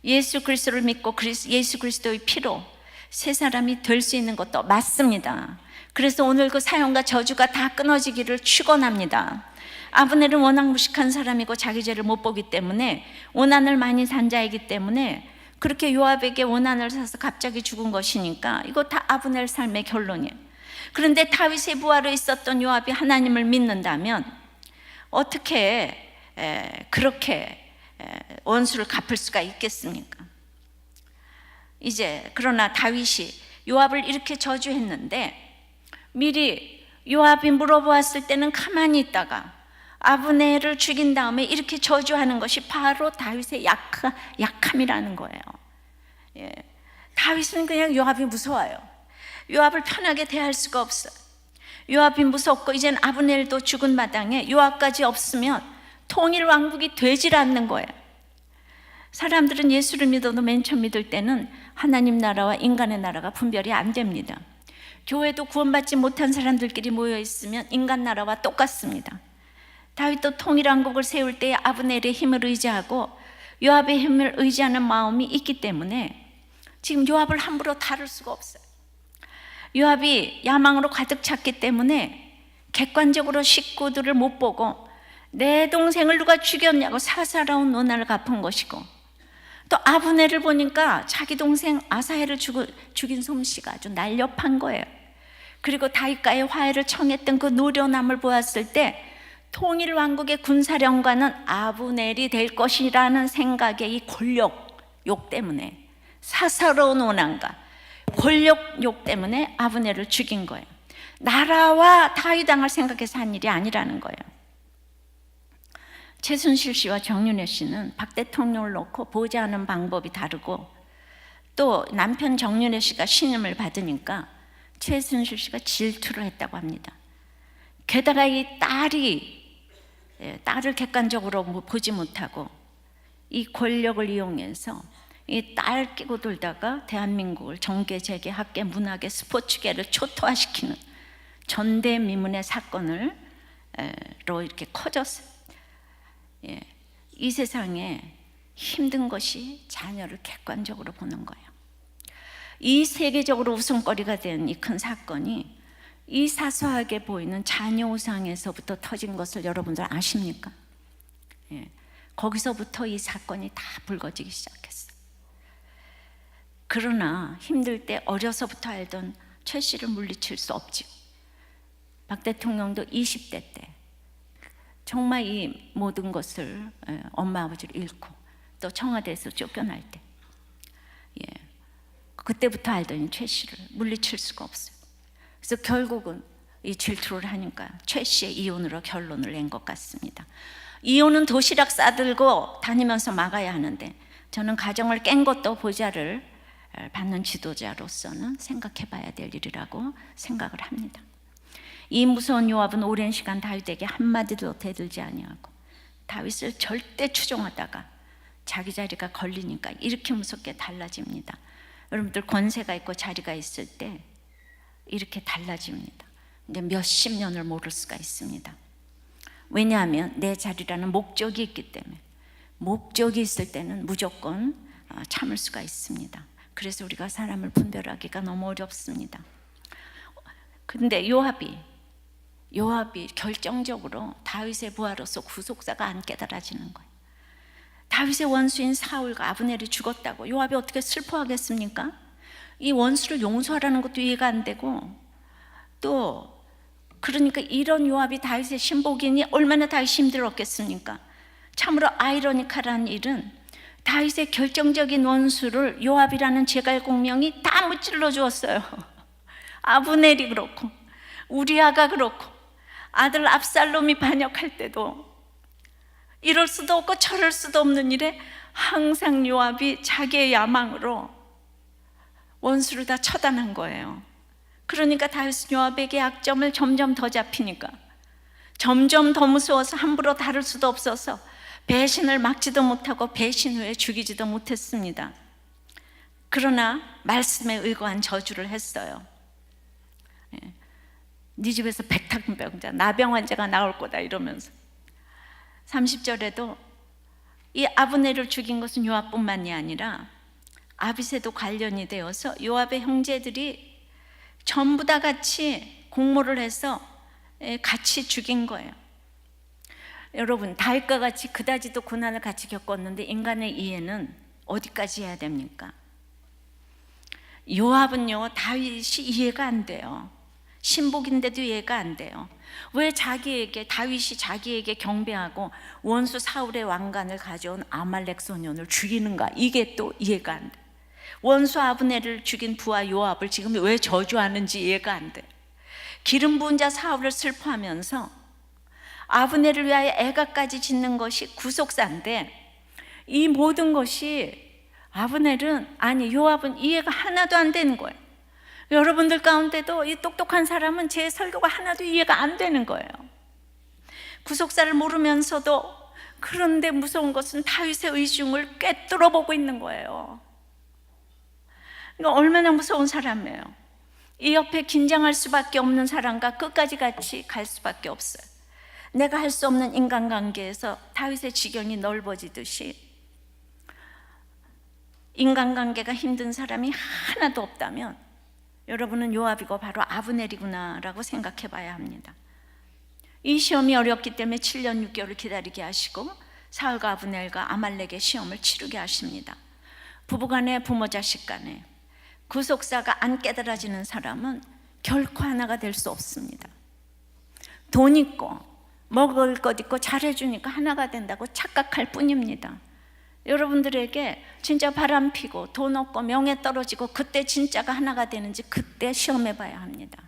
예수 그리스도를 믿고 예수 그리스도의 피로 새 사람이 될 수 있는 것도 맞습니다. 그래서 오늘 그 사형과 저주가 다 끊어지기를 축원합니다. 아브넬은 워낙 무식한 사람이고 자기 죄를 못 보기 때문에 원한을 많이 산 자이기 때문에 그렇게 요압에게 원한을 사서 갑자기 죽은 것이니까 이거 다 아브넬 삶의 결론이에요. 그런데 다윗의 부하로 있었던 요압이 하나님을 믿는다면 어떻게 그렇게 원수를 갚을 수가 있겠습니까? 이제 그러나 다윗이 요압을 이렇게 저주했는데 미리 요압이 물어보았을 때는 가만히 있다가 아브넬을 죽인 다음에 이렇게 저주하는 것이 바로 다윗의 약함이라는 거예요. 예. 다윗은 그냥 요압이 무서워요. 요압을 편하게 대할 수가 없어요. 요압이 무섭고 이젠 아브넬도 죽은 마당에 요압까지 없으면 통일 왕국이 되질 않는 거예요. 사람들은 예수를 믿어도 맨 처음 믿을 때는 하나님 나라와 인간의 나라가 분별이 안 됩니다. 교회도 구원받지 못한 사람들끼리 모여 있으면 인간 나라와 똑같습니다. 다윗도 통일왕국을 세울 때에 아브넬의 힘을 의지하고 요압의 힘을 의지하는 마음이 있기 때문에 지금 요압을 함부로 다룰 수가 없어요. 요압이 야망으로 가득 찼기 때문에 객관적으로 식구들을 못 보고 내 동생을 누가 죽였냐고 사사로운 논한을 갚은 것이고, 또 아브넬을 보니까 자기 동생 아사헬을 죽인 솜씨가 아주 날렵한 거예요. 그리고 다윗과의 화해를 청했던 그 노련함을 보았을 때 통일 왕국의 군사령관은 아브넬이 될 것이라는 생각의 이 권력욕 때문에, 사사로운 원한과 권력욕 때문에 아브넬을 죽인 거예요. 나라와 다윗 왕을 생각해서 한 일이 아니라는 거예요. 최순실 씨와 정윤회 씨는 박 대통령을 놓고 보좌하는 방법이 다르고, 또 남편 정윤회 씨가 신임을 받으니까 최순실 씨가 질투를 했다고 합니다. 게다가 이 딸을 객관적으로 보지 못하고 이 권력을 이용해서 이 딸 끼고 돌다가 대한민국을 정계, 재계, 학계, 문학계, 스포츠계를 초토화시키는 전대미문의 사건으로 이렇게 커졌어요. 이 세상에 힘든 것이 자녀를 객관적으로 보는 거예요. 이 세계적으로 웃음거리가 된 이 큰 사건이 이 사소하게 보이는 자녀 우상에서부터 터진 것을 여러분들 아십니까? 거기서부터 이 사건이 다 불거지기 시작했어요. 그러나 힘들 때 어려서부터 알던 최 씨를 물리칠 수 없죠. 박 대통령도 20대 때 정말 이 모든 것을 엄마 아버지를 잃고 또 청와대에서 쫓겨날 때, 그때부터 알더니 최 씨를 물리칠 수가 없어요. 그래서 결국은 이 질투를 하니까 최 씨의 이혼으로 결론을 낸 것 같습니다. 이혼은 도시락 싸들고 다니면서 막아야 하는데, 저는 가정을 깬 것도 보좌를 받는 지도자로서는 생각해 봐야 될 일이라고 생각을 합니다. 이 무서운 요압은 오랜 시간 다윗에게 한마디도 대들지 아니하고 다윗을 절대 추종하다가 자기 자리가 걸리니까 이렇게 무섭게 달라집니다. 여러분들 권세가 있고 자리가 있을 때 이렇게 달라집니다. 근데 몇십 년을 모를 수가 있습니다. 왜냐하면 내 자리라는 목적이 있기 때문에, 목적이 있을 때는 무조건 참을 수가 있습니다. 그래서 우리가 사람을 분별하기가 너무 어렵습니다. 근데 요압이 결정적으로 다윗의 부하로서 구속사가 안 깨달아지는 거예요. 다윗의 원수인 사울과 아브넬이 죽었다고 요압이 어떻게 슬퍼하겠습니까? 이 원수를 용서하라는 것도 이해가 안 되고, 또 그러니까 이런 요압이 다윗의 신복이니 얼마나 다윗이 힘들었겠습니까? 참으로 아이러니컬한 일은 다윗의 결정적인 원수를 요압이라는 제갈공명이 다 무찔러 주었어요. 아브넬이 그렇고 우리아가 그렇고 아들 압살롬이 반역할 때도 이럴 수도 없고 저럴 수도 없는 일에 항상 요압이 자기의 야망으로 원수를 다 처단한 거예요. 그러니까 다윗은 요압에게 약점을 점점 더 잡히니까 점점 더 무서워서 함부로 다룰 수도 없어서 배신을 막지도 못하고 배신 후에 죽이지도 못했습니다. 그러나 말씀에 의거한 저주를 했어요. 네 집에서 백탕병자, 나병 환자가 나올 거다 이러면서 30절에도 이 아브넬을 죽인 것은 요압뿐만이 아니라 아비새도 관련이 되어서 요압의 형제들이 전부 다 같이 공모를 해서 같이 죽인 거예요. 여러분, 다윗과 같이 그다지도 고난을 같이 겪었는데 인간의 이해는 어디까지 해야 됩니까? 요압은요, 다윗이 이해가 안 돼요. 신복인데도 이해가 안 돼요. 왜 다윗이 자기에게 경배하고 원수 사울의 왕관을 가져온 아말렉 소년을 죽이는가? 이게 또 이해가 안 돼. 원수 아브넬을 죽인 부하 요압을 지금 왜 저주하는지 이해가 안 돼. 기름 부은 자 사울을 슬퍼하면서 아브넬을 위하여 애가까지 짓는 것이 구속사인데, 이 모든 것이 요압은 이해가 하나도 안 되는 거예요. 여러분들 가운데도 이 똑똑한 사람은 제 설교가 하나도 이해가 안 되는 거예요. 구속사를 모르면서도, 그런데 무서운 것은 다윗의 의중을 꿰뚫어 보고 있는 거예요. 그러니까 얼마나 무서운 사람이에요. 이 옆에 긴장할 수밖에 없는 사람과 끝까지 같이 갈 수밖에 없어요. 내가 할 수 없는 인간관계에서 다윗의 지경이 넓어지듯이, 인간관계가 힘든 사람이 하나도 없다면 여러분은 요압이고 바로 아브넬이구나 라고 생각해 봐야 합니다. 이 시험이 어렵기 때문에 7년 6개월을 기다리게 하시고 사울과 아브넬과 아말렉의 시험을 치르게 하십니다. 부부간에, 부모 자식 간에 구속사가 안 깨달아지는 사람은 결코 하나가 될 수 없습니다. 돈 있고 먹을 것 있고 잘해주니까 하나가 된다고 착각할 뿐입니다. 여러분들에게 진짜 바람 피고 돈 없고 명예 떨어지고 그때 진짜가 하나가 되는지 그때 시험해 봐야 합니다.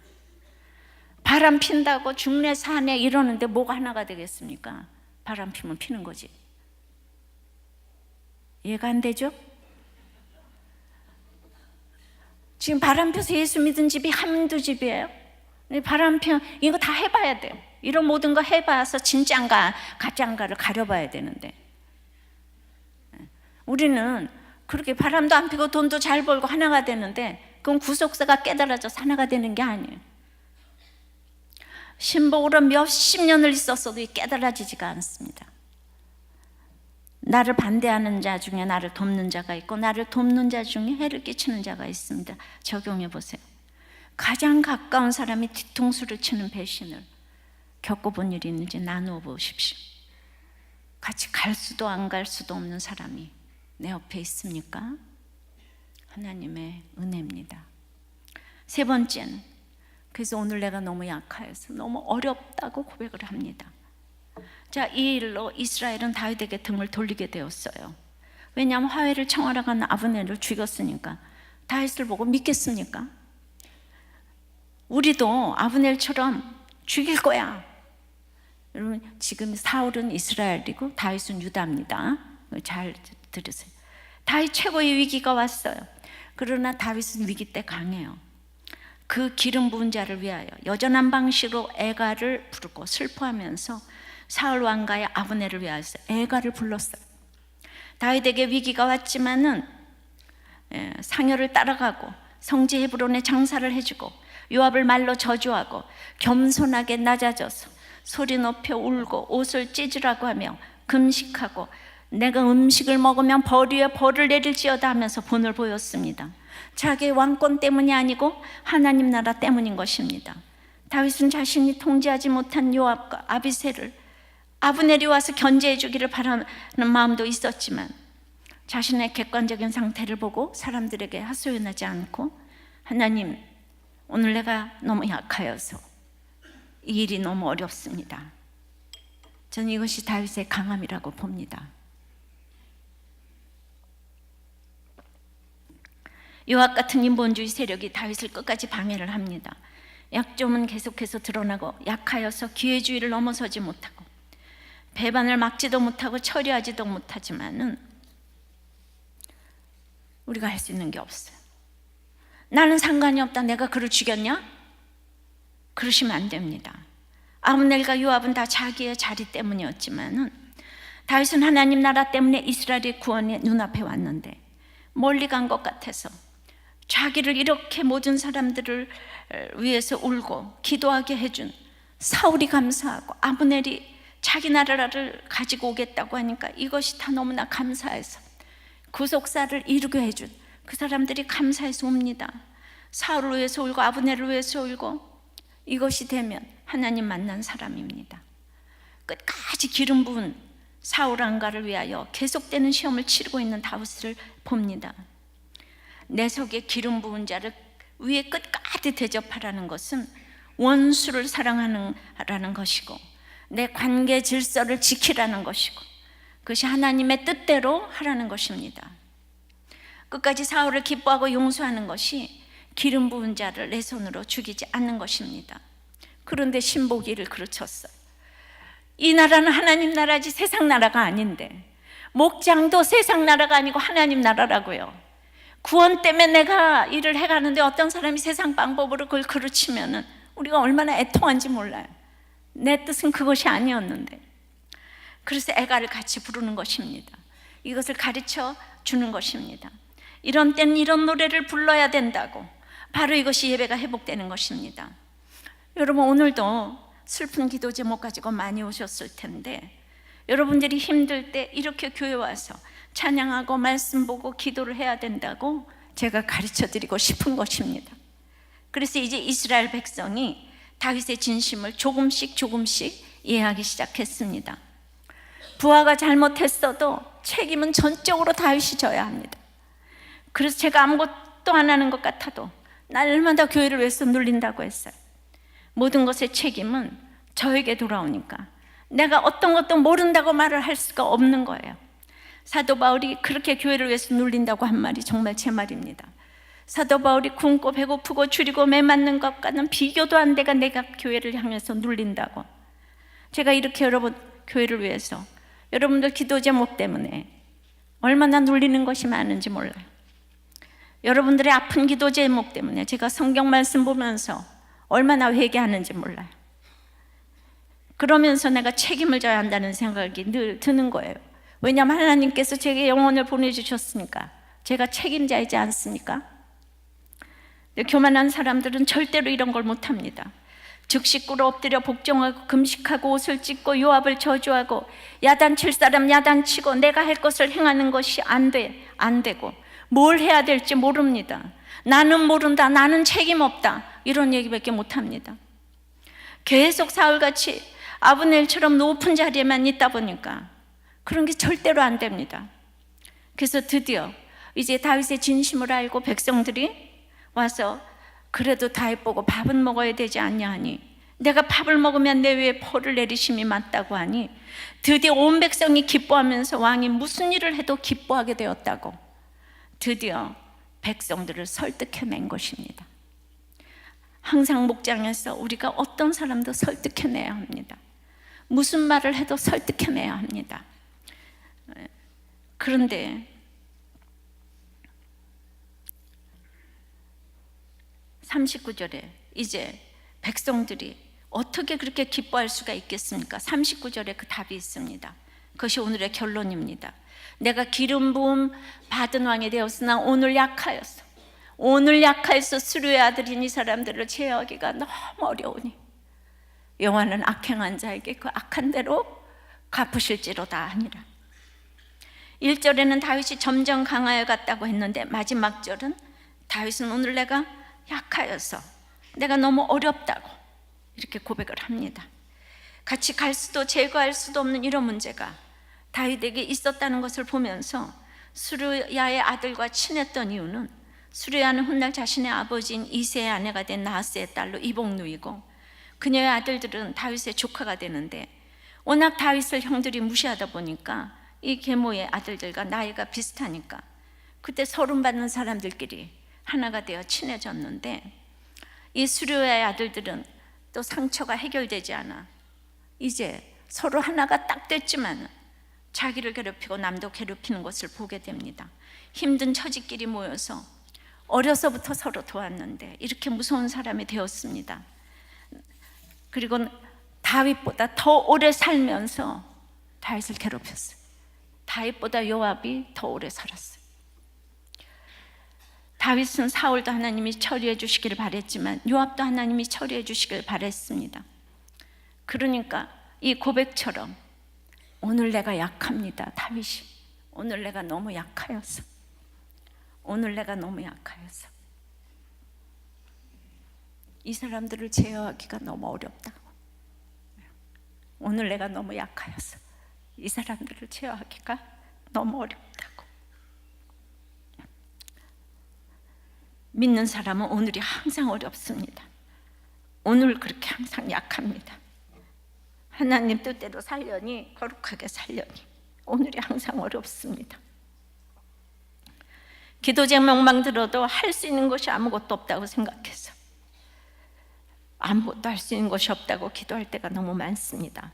바람 핀다고 중내 산에 이러는데 뭐가 하나가 되겠습니까? 바람 피면 피는 거지. 이해가 안 되죠? 지금 바람 펴서 예수 믿은 집이 한두 집이에요. 바람 펴, 이거 다 해봐야 돼요. 이런 모든 거 해봐서 진짜인가 가짜인가를 가려봐야 되는데, 우리는 그렇게 바람도 안 피고 돈도 잘 벌고 하나가 되는데, 그건 구속사가 깨달아져서 하나가 되는 게 아니에요. 신복으로 몇십 년을 있었어도 깨달아지지가 않습니다. 나를 반대하는 자 중에 나를 돕는 자가 있고, 나를 돕는 자 중에 해를 끼치는 자가 있습니다. 적용해 보세요. 가장 가까운 사람이 뒤통수를 치는 배신을 겪어본 일이 있는지 나누어 보십시오. 같이 갈 수도 안 갈 수도 없는 사람이 내 옆에 있습니까? 하나님의 은혜입니다. 세 번째는, 그래서 오늘 내가 너무 약하여서 너무 어렵다고 고백을 합니다. 자, 이 일로 이스라엘은 다윗에게 등을 돌리게 되었어요. 왜냐하면 화해를 청하러 간 아브넬을 죽였으니까. 다윗을 보고 믿겠습니까? 우리도 아브넬처럼 죽일 거야. 여러분, 지금 사울은 이스라엘이고 다윗은 유다입니다. 잘 들으세요. 다윗 최고의 위기가 왔어요. 그러나 다윗은 위기 때 강해요. 그 기름 부은 자를 위하여 여전한 방식으로 애가를 부르고 슬퍼하면서 사울 왕가의 아브넬을 위하여서 애가를 불렀어요. 다윗에게 위기가 왔지만은 상여를 따라가고 성지 헤브론에 장사를 해주고 요압을 말로 저주하고 겸손하게 낮아져서 소리 높여 울고 옷을 찢으라고 하며 금식하고 내가 음식을 먹으면 벌 위에 벌을 내릴지어다 하면서 본을 보였습니다. 자기의 왕권 때문이 아니고 하나님 나라 때문인 것입니다. 다윗은 자신이 통제하지 못한 요압과 아비새를 아브넬이 와서 견제해 주기를 바라는 마음도 있었지만, 자신의 객관적인 상태를 보고 사람들에게 하소연하지 않고, 하나님, 오늘 내가 너무 약하여서 이 일이 너무 어렵습니다. 저는 이것이 다윗의 강함이라고 봅니다. 요압 같은 인본주의 세력이 다윗을 끝까지 방해를 합니다. 약점은 계속해서 드러나고 약하여서 기회주의를 넘어서지 못하고 배반을 막지도 못하고 처리하지도 못하지만은 우리가 할 수 있는 게 없어요. 나는 상관이 없다. 내가 그를 죽였냐? 그러시면 안 됩니다. 아브넬과 요압은 다 자기의 자리 때문이었지만은 다윗은 하나님 나라 때문에 이스라엘의 구원이 눈앞에 왔는데 멀리 간 것 같아서 자기를 이렇게 모든 사람들을 위해서 울고 기도하게 해준 사울이 감사하고 아브넬이 자기 나라를 가지고 오겠다고 하니까 이것이 다 너무나 감사해서 구속사를 이루게 해준 그 사람들이 감사해서 옵니다. 사울을 위해서 울고 아브넬을 위해서 울고, 이것이 되면 하나님 만난 사람입니다. 끝까지 기름 부은 사울 왕가를 위하여 계속되는 시험을 치르고 있는 다윗을 봅니다. 내 속에 기름 부은 자를 위에 끝까지 대접하라는 것은 원수를 사랑하라는 것이고, 내 관계 질서를 지키라는 것이고, 그것이 하나님의 뜻대로 하라는 것입니다. 끝까지 사울을 기뻐하고 용서하는 것이 기름 부은 자를 내 손으로 죽이지 않는 것입니다. 그런데 신복이 이를 그르쳤어요. 이 나라는 하나님 나라지 세상 나라가 아닌데, 목장도 세상 나라가 아니고 하나님 나라라고요. 구원 때문에 내가 일을 해가는데 어떤 사람이 세상 방법으로 그걸 가르치면은 우리가 얼마나 애통한지 몰라요. 내 뜻은 그것이 아니었는데. 그래서 애가를 같이 부르는 것입니다. 이것을 가르쳐 주는 것입니다. 이런 때는 이런 노래를 불러야 된다고, 바로 이것이 예배가 회복되는 것입니다. 여러분, 오늘도 슬픈 기도 제목 가지고 많이 오셨을 텐데, 여러분들이 힘들 때 이렇게 교회 와서 찬양하고 말씀 보고 기도를 해야 된다고 제가 가르쳐 드리고 싶은 것입니다. 그래서 이제 이스라엘 백성이 다윗의 진심을 조금씩 이해하기 시작했습니다. 부하가 잘못했어도 책임은 전적으로 다윗이 져야 합니다. 그래서 제가 아무것도 안 하는 것 같아도 날마다 교회를 위해서 눌린다고 했어요. 모든 것의 책임은 저에게 돌아오니까 내가 어떤 것도 모른다고 말을 할 수가 없는 거예요. 사도 바울이 그렇게 교회를 위해서 눌린다고 한 말이 정말 제 말입니다. 사도 바울이 굶고 배고프고 줄이고 매맞는 것과는 비교도 안 돼가 내가 교회를 향해서 눌린다고. 제가 이렇게 여러분 교회를 위해서 여러분들 기도 제목 때문에 얼마나 눌리는 것이 많은지 몰라요. 여러분들의 아픈 기도 제목 때문에 제가 성경 말씀 보면서 얼마나 회개하는지 몰라요. 그러면서 내가 책임을 져야 한다는 생각이 늘 드는 거예요. 왜냐하면 하나님께서 제게 영혼을 보내주셨으니까 제가 책임자이지 않습니까? 근데 교만한 사람들은 절대로 이런 걸 못합니다. 즉시 꿇어 엎드려 복종하고 금식하고 옷을 찢고 요압을 저주하고 야단칠 사람 야단치고 내가 할 것을 행하는 것이 안 되고 뭘 해야 될지 모릅니다. 나는 모른다, 나는 책임 없다, 이런 얘기밖에 못합니다. 계속 사울같이 아브넬처럼 높은 자리에만 있다 보니까 그런 게 절대로 안 됩니다. 그래서 드디어 이제 다윗의 진심을 알고 백성들이 와서 그래도 다윗 보고 밥은 먹어야 되지 않냐 하니, 내가 밥을 먹으면 내 위에 벌을 내리심이 맞다고 하니 드디어 온 백성이 기뻐하면서 왕이 무슨 일을 해도 기뻐하게 되었다고 드디어 백성들을 설득해낸 것입니다. 항상 목장에서 우리가 어떤 사람도 설득해내야 합니다. 무슨 말을 해도 설득해내야 합니다. 그런데 39절에 이제 백성들이 어떻게 그렇게 기뻐할 수가 있겠습니까? 39절에 그 답이 있습니다. 그것이 오늘의 결론입니다. 내가 기름 부음 받은 왕이 되었으나 오늘 약하였어. 오늘 약하여서 수르의 아들인 이 사람들을 제어하기가 너무 어려우니 여호와는 악행한 자에게 그 악한 대로 갚으실지로다 하니라. 1절에는 다윗이 점점 강하여 갔다고 했는데 마지막 절은 다윗은 오늘 내가 약하여서 내가 너무 어렵다고 이렇게 고백을 합니다. 같이 갈 수도 제거할 수도 없는 이런 문제가 다윗에게 있었다는 것을 보면서 수르야의 아들과 친했던 이유는, 수르야는 훗날 자신의 아버지인 이새의 아내가 된 나하스의 딸로 이복누이고 그녀의 아들들은 다윗의 조카가 되는데 워낙 다윗을 형들이 무시하다 보니까 이 계모의 아들들과 나이가 비슷하니까 그때 서름받는 사람들끼리 하나가 되어 친해졌는데, 이 수르야의 아들들은 또 상처가 해결되지 않아 이제 서로 하나가 딱 됐지만 자기를 괴롭히고 남도 괴롭히는 것을 보게 됩니다. 힘든 처지끼리 모여서 어려서부터 서로 도왔는데 이렇게 무서운 사람이 되었습니다. 그리고 다윗보다 더 오래 살면서 다윗을 괴롭혔어요. 다윗보다 요압이 더 오래 살았어요. 다윗은 사울도 하나님이 처리해 주시기를 바랬지만 요압도 하나님이 처리해 주시기를 바랬습니다. 그러니까 이 고백처럼 오늘 내가 약합니다. 다윗이 오늘 내가 너무 약하여서, 오늘 내가 너무 약하여서 이 사람들을 제어하기가 너무 어렵다고, 오늘 내가 너무 약하여서 이 사람들을 제어하기가 너무 어렵다고. 믿는 사람은 오늘이 항상 어렵습니다. 오늘 그렇게 항상 약합니다. 하나님 뜻대로 살려니, 거룩하게 살려니 오늘이 항상 어렵습니다. 기도 제목만 들어도 할 수 있는 것이 아무것도 없다고 생각해서 아무것도 할 수 있는 것이 없다고 기도할 때가 너무 많습니다.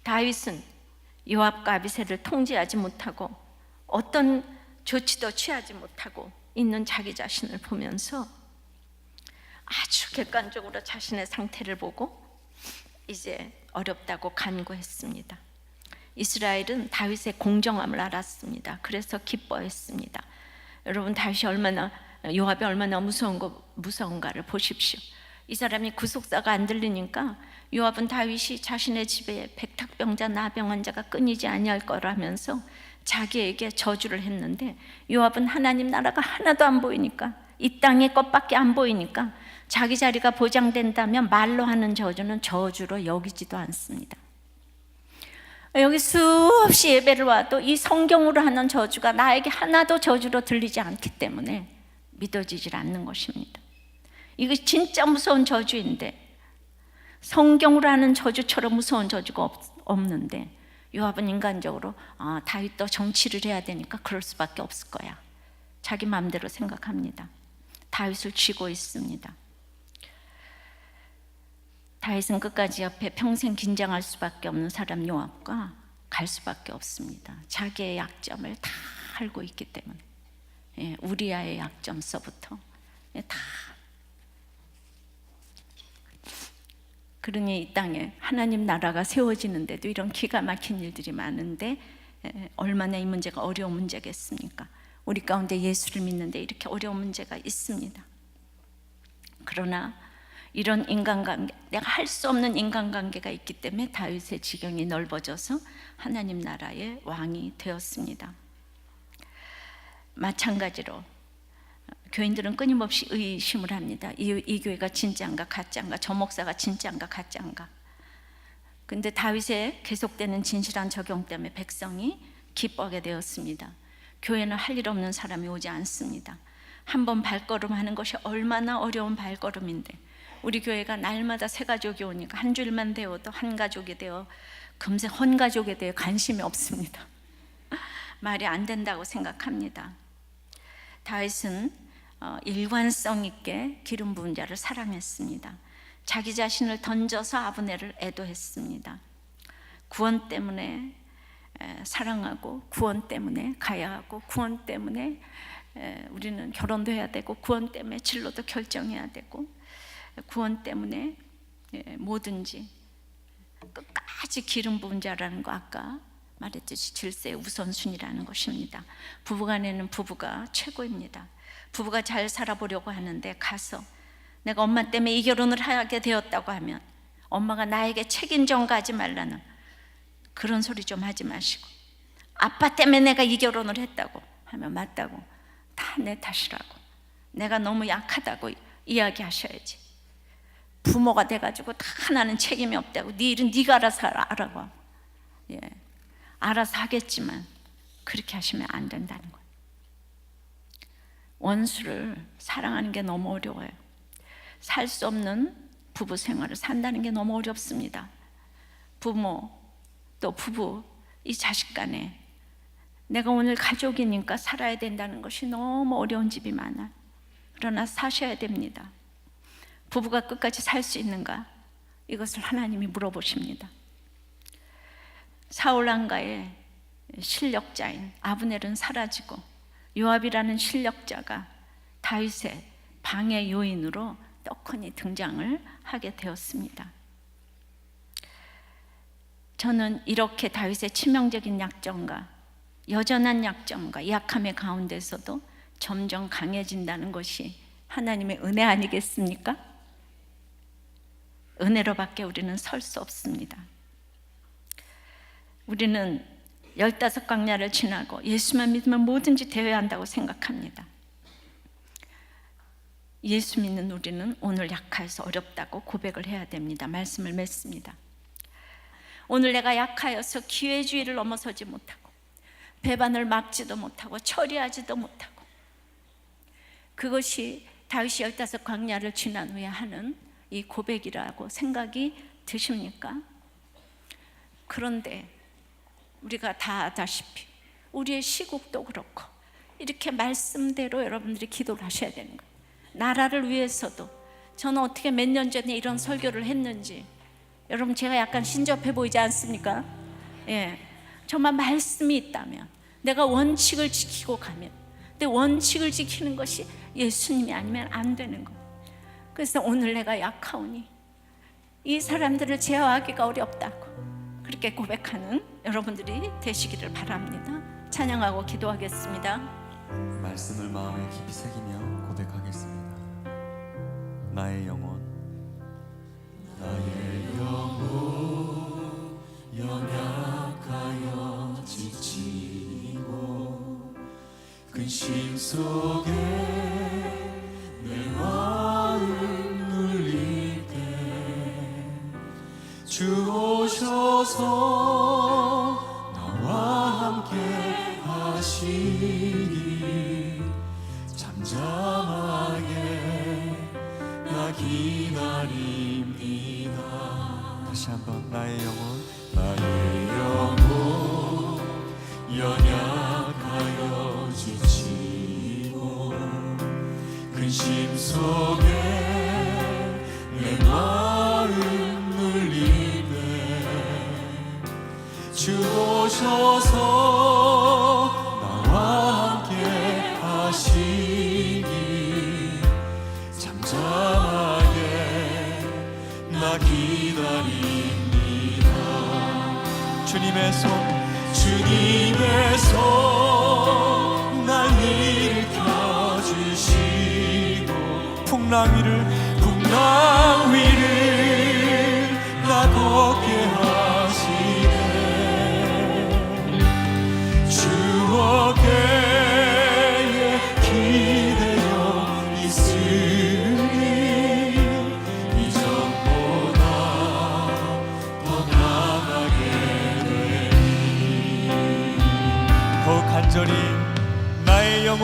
다윗은 요압과 아비새를 통제하지 못하고 어떤 조치도 취하지 못하고 있는 자기 자신을 보면서 아주 객관적으로 자신의 상태를 보고 이제 어렵다고 간구했습니다. 이스라엘은 다윗의 공정함을 알았습니다. 그래서 기뻐했습니다. 여러분, 요압이 얼마나 무서운가를 보십시오. 이 사람이 구속사가 안 들리니까 요압은 다윗이 자신의 집에 백탁병자 나병 환자가 끊이지 아니할 거라면서 자기에게 저주를 했는데, 요압은 하나님 나라가 하나도 안 보이니까, 이 땅의 것밖에 안 보이니까 자기 자리가 보장된다면 말로 하는 저주는 저주로 여기지도 않습니다. 여기 수없이 예배를 와도 이 성경으로 하는 저주가 나에게 하나도 저주로 들리지 않기 때문에 믿어지질 않는 것입니다. 이거 진짜 무서운 저주인데, 성경으로 하는 저주처럼 무서운 저주가 없는데, 요압은 인간적으로 다윗도 정치를 해야 되니까 그럴 수밖에 없을 거야, 자기 마음대로 생각합니다. 다윗을 쥐고 있습니다. 다윗은 끝까지 옆에 평생 긴장할 수밖에 없는 사람 요압과 갈 수밖에 없습니다. 자기의 약점을 다 알고 있기 때문에. 우리아의 약점서부터 다. 그러니 이 땅에 하나님 나라가 세워지는데도 이런 기가 막힌 일들이 많은데 얼마나 이 문제가 어려운 문제겠습니까? 우리 가운데 예수를 믿는데 이렇게 어려운 문제가 있습니다. 그러나 이런 인간관계, 내가 할 수 없는 인간관계가 있기 때문에 다윗의 지경이 넓어져서 하나님 나라의 왕이 되었습니다. 마찬가지로 교인들은 끊임없이 의심을 합니다. 이 교회가 진짜인가 가짜인가, 저 목사가 진짜인가 가짜인가. 근데 다윗의 계속되는 진실한 적용 때문에 백성이 기뻐하게 되었습니다. 교회는 할 일 없는 사람이 오지 않습니다. 한 번 발걸음하는 것이 얼마나 어려운 발걸음인데, 우리 교회가 날마다 새 가족이 오니까 한 주일만 되어도 한 가족이 되어 금세 헌 가족에 대해 관심이 없습니다. 말이 안 된다고 생각합니다. 다윗은 일관성 있게 기름 부은 자를 사랑했습니다. 자기 자신을 던져서 아브넬을 애도했습니다. 구원 때문에 사랑하고, 구원 때문에 가야 하고, 구원 때문에 우리는 결혼도 해야 되고, 구원 때문에 진로도 결정해야 되고, 구원 때문에 뭐든지 끝까지 기름 부은 자라는 거, 아까 말했듯이 질서의 우선순위라는 것입니다. 부부간에는 부부가 최고입니다. 부부가 잘 살아보려고 하는데 가서 내가 엄마 때문에 이 결혼을 하게 되었다고 하면 엄마가 나에게 책임전 가지 말라는 그런 소리 좀 하지 마시고, 아빠 때문에 내가 이 결혼을 했다고 하면 맞다고, 다 내 탓이라고, 내가 너무 약하다고 이야기하셔야지. 부모가 돼가지고 다 나는 책임이 없다고, 네 일은 네가 알아서 하라고. 알아서 하겠지만 그렇게 하시면 안 된다는 거예요. 원수를 사랑하는 게 너무 어려워요. 살 수 없는 부부 생활을 산다는 게 너무 어렵습니다. 부모 또 부부, 이 자식 간에 내가 오늘 가족이니까 살아야 된다는 것이 너무 어려운 집이 많아요. 그러나 사셔야 됩니다. 부부가 끝까지 살 수 있는가? 이것을 하나님이 물어보십니다. 사울 왕가의 실력자인 아브넬은 사라지고 요압이라는 실력자가 다윗의 방해 요인으로 떡하니 등장을 하게 되었습니다. 저는 이렇게 다윗의 치명적인 약점과 여전한 약점과 약함의 가운데서도 점점 강해진다는 것이 하나님의 은혜 아니겠습니까? 은혜로밖에 우리는 설 수 없습니다. 우리는 15광야를 지나고 예수만 믿으면 뭐든지 되어야 한다고 생각합니다. 예수 믿는 우리는 오늘 약해서 어렵다고 고백을 해야 됩니다. 말씀을 맺습니다. 오늘 내가 약하여서 기회주의를 넘어서지 못하고 배반을 막지도 못하고 처리하지도 못하고, 그것이 다윗이 15광야를 지난 후에 하는 이 고백이라고 생각이 드십니까? 그런데 우리가 다 아다시피 우리의 시국도 그렇고 이렇게 말씀대로 여러분들이 기도를 하셔야 되는 거예요. 나라를 위해서도 저는 어떻게 몇 년 전에 이런 설교를 했는지 여러분, 제가 약간 신접해 보이지 않습니까? 예, 정말 말씀이 있다면, 내가 원칙을 지키고 가면, 근데 원칙을 지키는 것이 예수님이 아니면 안 되는 거. 그래서 오늘 내가 약하오니 이 사람들을 제어하기가 어렵다고 그렇게 고백하는 여러분들이 되시기를 바랍니다. 찬양하고 기도하겠습니다. 말씀을 마음에 깊이 새기며 고백하겠습니다. 나의 영혼, 나의 영혼, 연약하여 지치고 근심 속에 내 마음 눌릴 때 주 오셔서 나와 함께 하시니 잠잠하게 나 기다립니다. 다시 한번 나의 영혼, 나의 영혼, 연약하여 지치고 근심 속에 내 마음 눌릴 때 주 오셔서 나와 함께 하시니 잠잠하게 나 기다립니다. 주님의 손, 주님의 손 날 일으켜 주시고 풍랑 위를 나 걷게 하시네. 주 어깨에 기대어 있으니 이전보다 더 나아가게 되니 더욱 간절히 나의 영혼,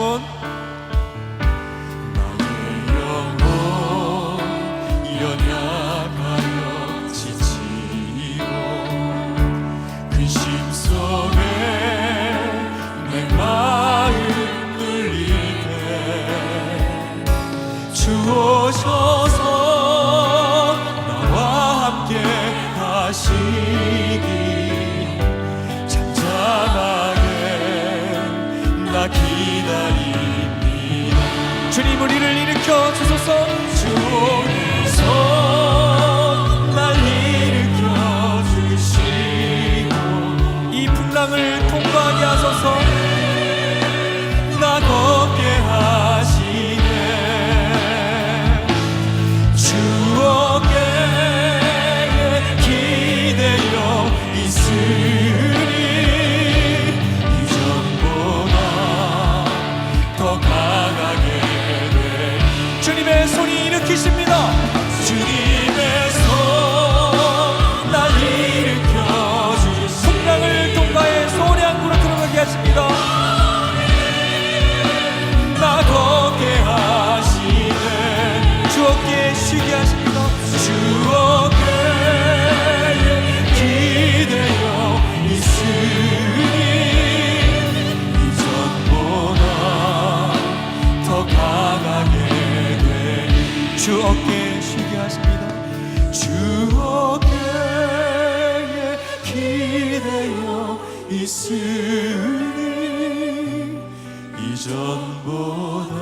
연약하여 지치고 근심 속에 내 마음 눌릴 때 주 오셔서 나와 함께 하시니 잠잠하게 나 기다립니다. 주님 우리를 일으켜 주소서. 날 일으켜 주시고 이 풍랑을 통과하게 하소서. 나 걷게 하시네. 주 어깨에 기대어 있으니 이전보다 더 강하게 돼. 주님의 손이 일으키십니다. 주님의 손 날 일으켜 주시고 풍랑을 통과해 소량구로 들어가게 하십니다. 나 걷게 하시네. 주 어깨에 쉬게 하십니다. 주 어깨에 기대어 있으니 이전보다 더 강하게 주 어깨에 쉬게 하십니다. 주 어깨에 기대어 있으니 이전보다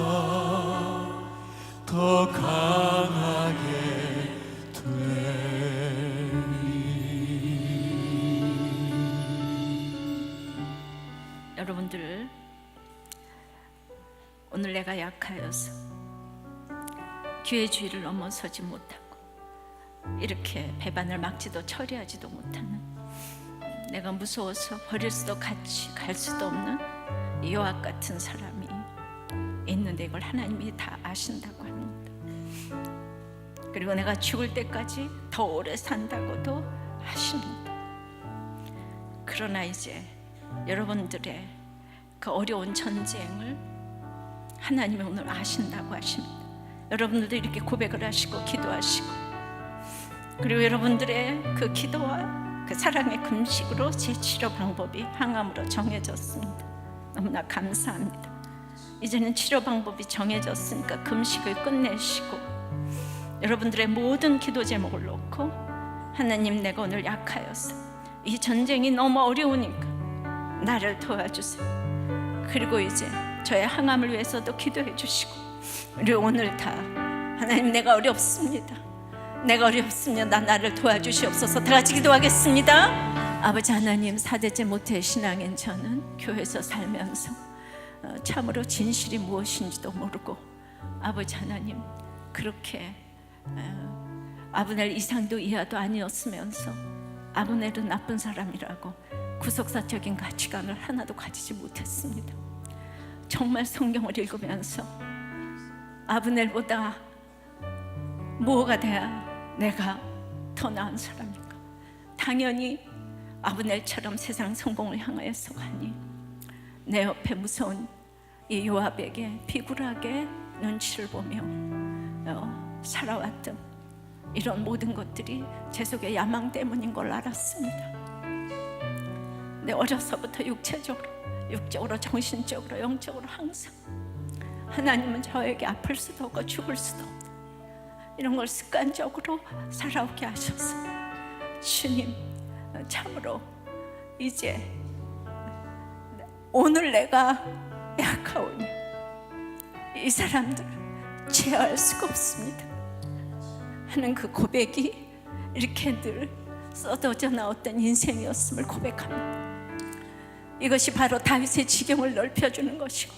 더 강하게 되리. 여러분들, 오늘 내가 약하여서 기회 주의를 넘어서지 못하고 이렇게 배반을 막지도 처리하지도 못하는, 내가 무서워서 버릴 수도 같이 갈 수도 없는 요압 같은 사람이 있는데 이걸 하나님이 다 아신다고 합니다. 그리고 내가 죽을 때까지 더 오래 산다고도 하십니다. 그러나 이제 여러분들의 그 어려운 전쟁을 하나님이 오늘 아신다고 하십니다. 여러분들도 이렇게 고백을 하시고 기도하시고, 그리고 여러분들의 그 기도와 그 사랑의 금식으로 제 치료 방법이 항암으로 정해졌습니다. 너무나 감사합니다. 이제는 치료 방법이 정해졌으니까 금식을 끝내시고 여러분들의 모든 기도 제목을 놓고 하나님, 내가 오늘 약하여서 이 전쟁이 너무 어려우니까 나를 도와주세요. 그리고 이제 저의 항암을 위해서도 기도해 주시고, 그리고 오늘 다 하나님, 내가 어렵습니다. 내가 어렵습니다. 나를 도와주시옵소서. 다 같이 기도하겠습니다. 아버지 하나님, 사대째 모태의 신앙인 저는 교회에서 살면서 참으로 진실이 무엇인지도 모르고, 아버지 하나님, 그렇게 아브넬 이상도 이하도 아니었으면서 아브넬은 나쁜 사람이라고 구속사적인 가치관을 하나도 가지지 못했습니다. 정말 성경을 읽으면서 아브넬보다 뭐가 돼야 내가 더 나은 사람인가? 당연히 아브넬처럼 세상 성공을 향하여서 가니 내 옆에 무서운 이 요압에게 비굴하게 눈치를 보며 살아왔던 이런 모든 것들이 제 속의 야망 때문인 걸 알았습니다. 근데 어려서부터 육적으로, 정신적으로, 영적으로 항상 하나님은 저에게 아플 수도 없고 죽을 수도 없다, 이런 걸 습관적으로 살아오게 하셔서 주님, 참으로 이제 오늘 내가 약하오니 이 사람들을 제어할 수가 없습니다 하는 그 고백이 이렇게 늘 쏟아져 나왔던 인생이었음을 고백합니다. 이것이 바로 다윗의 지경을 넓혀주는 것이고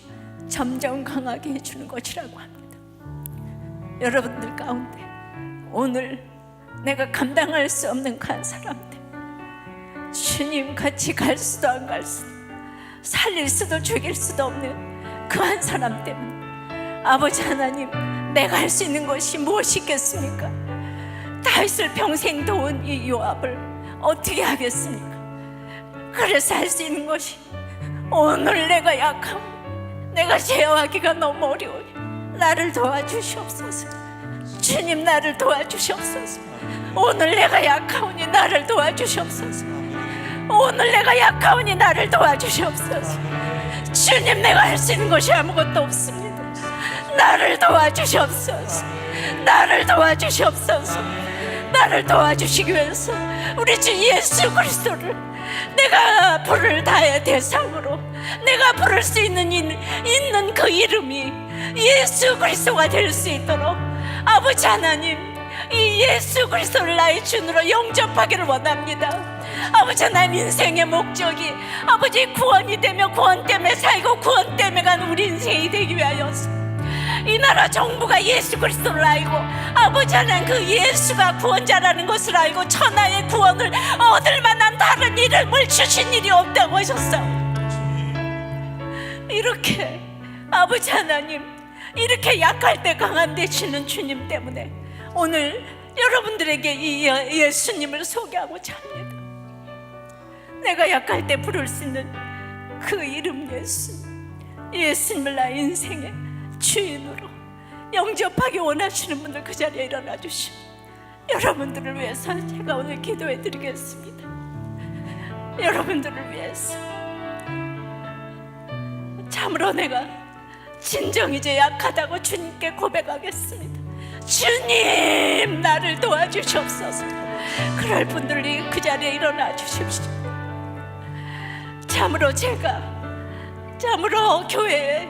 점점 강하게 해주는 것이라고 합니다. 여러분들 가운데 오늘 내가 감당할 수 없는 그 한 사람들, 주님 같이 갈 수도 안 갈 수도, 살릴 수도 죽일 수도 없는 그 한 사람 때문에 아버지 하나님, 내가 할 수 있는 것이 무엇이 있겠습니까? 다윗을 평생 도운 이 요압을 어떻게 하겠습니까? 그래서 할 수 있는 것이 오늘 내가 약함, 내가 제어하기가 너무 어려우니 나를 도와주시옵소서. 주님, 나를 도와주시옵소서. 오늘 내가 약하오니 나를 도와주시옵소서. 오늘 내가 약하오니 나를 도와주시옵소서. 주님, 내가 할 수 있는 것이 아무것도 없습니다. 나를 도와주시옵소서. 나를 도와주시옵소서. 나를 도와주시기 위해서 우리 주 예수 그리스도를 내가 부를 다의 대상으로 내가 부를 수 있는 그 이름이 예수 그리스도가 될 수 있도록 아버지 하나님, 이 예수 그리스도를 나의 주으로 영접하기를 원합니다. 아버지 하나님, 인생의 목적이 아버지 구원이 되며 구원 때문에 살고 구원 때문에 가는 우리 인생이 되기 위하여서 이 나라 정부가 예수 그리스도를 알고 아버지 하나님, 그 예수가 구원자라는 것을 알고 천하의 구원을 얻을 만한 다른 이름을 주신 일이 없다고 하셨어. 이렇게 아버지 하나님, 이렇게 약할 때 강한 되시는 주님 때문에 오늘 여러분들에게 이 예수님을 소개하고자 합니다. 내가 약할 때 부를 수 있는 그 이름 예수님을 나의 인생의 주인으로 영접하기 원하시는 분들 그 자리에 일어나 주시고, 여러분들을 위해서 제가 오늘 기도해 드리겠습니다. 여러분들을 위해서 참으로 내가 진정 이제 약하다고 주님께 고백하겠습니다. 주님, 나를 도와주시옵소서. 그럴 분들이 그 자리에 일어나 주십시오. 참으로 교회에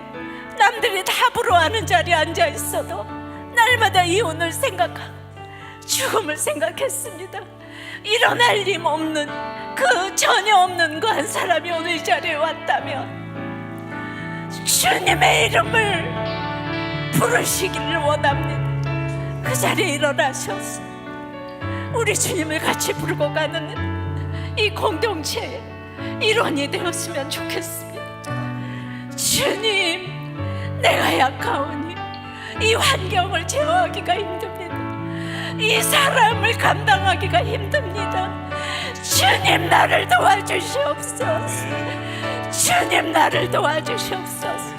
남들이 다 부러워하는 자리에 앉아 있어도 날마다 이혼을 생각하고 죽음을 생각했습니다. 일어날 힘 없는 전혀 없는 그 한 사람이 오늘 이 자리에 왔다면 주님의 이름을 부르시기를 원합니다. 그 자리에 일어나셔서 우리 주님을 같이 부르고 가는 이 공동체의 일원이 되었으면 좋겠습니다. 주님, 내가 약하오니 이 환경을 제어하기가 힘듭니다. 이 사람을 감당하기가 힘듭니다. 주님, 나를 도와주시옵소서. 주님, 나를 도와주시옵소서.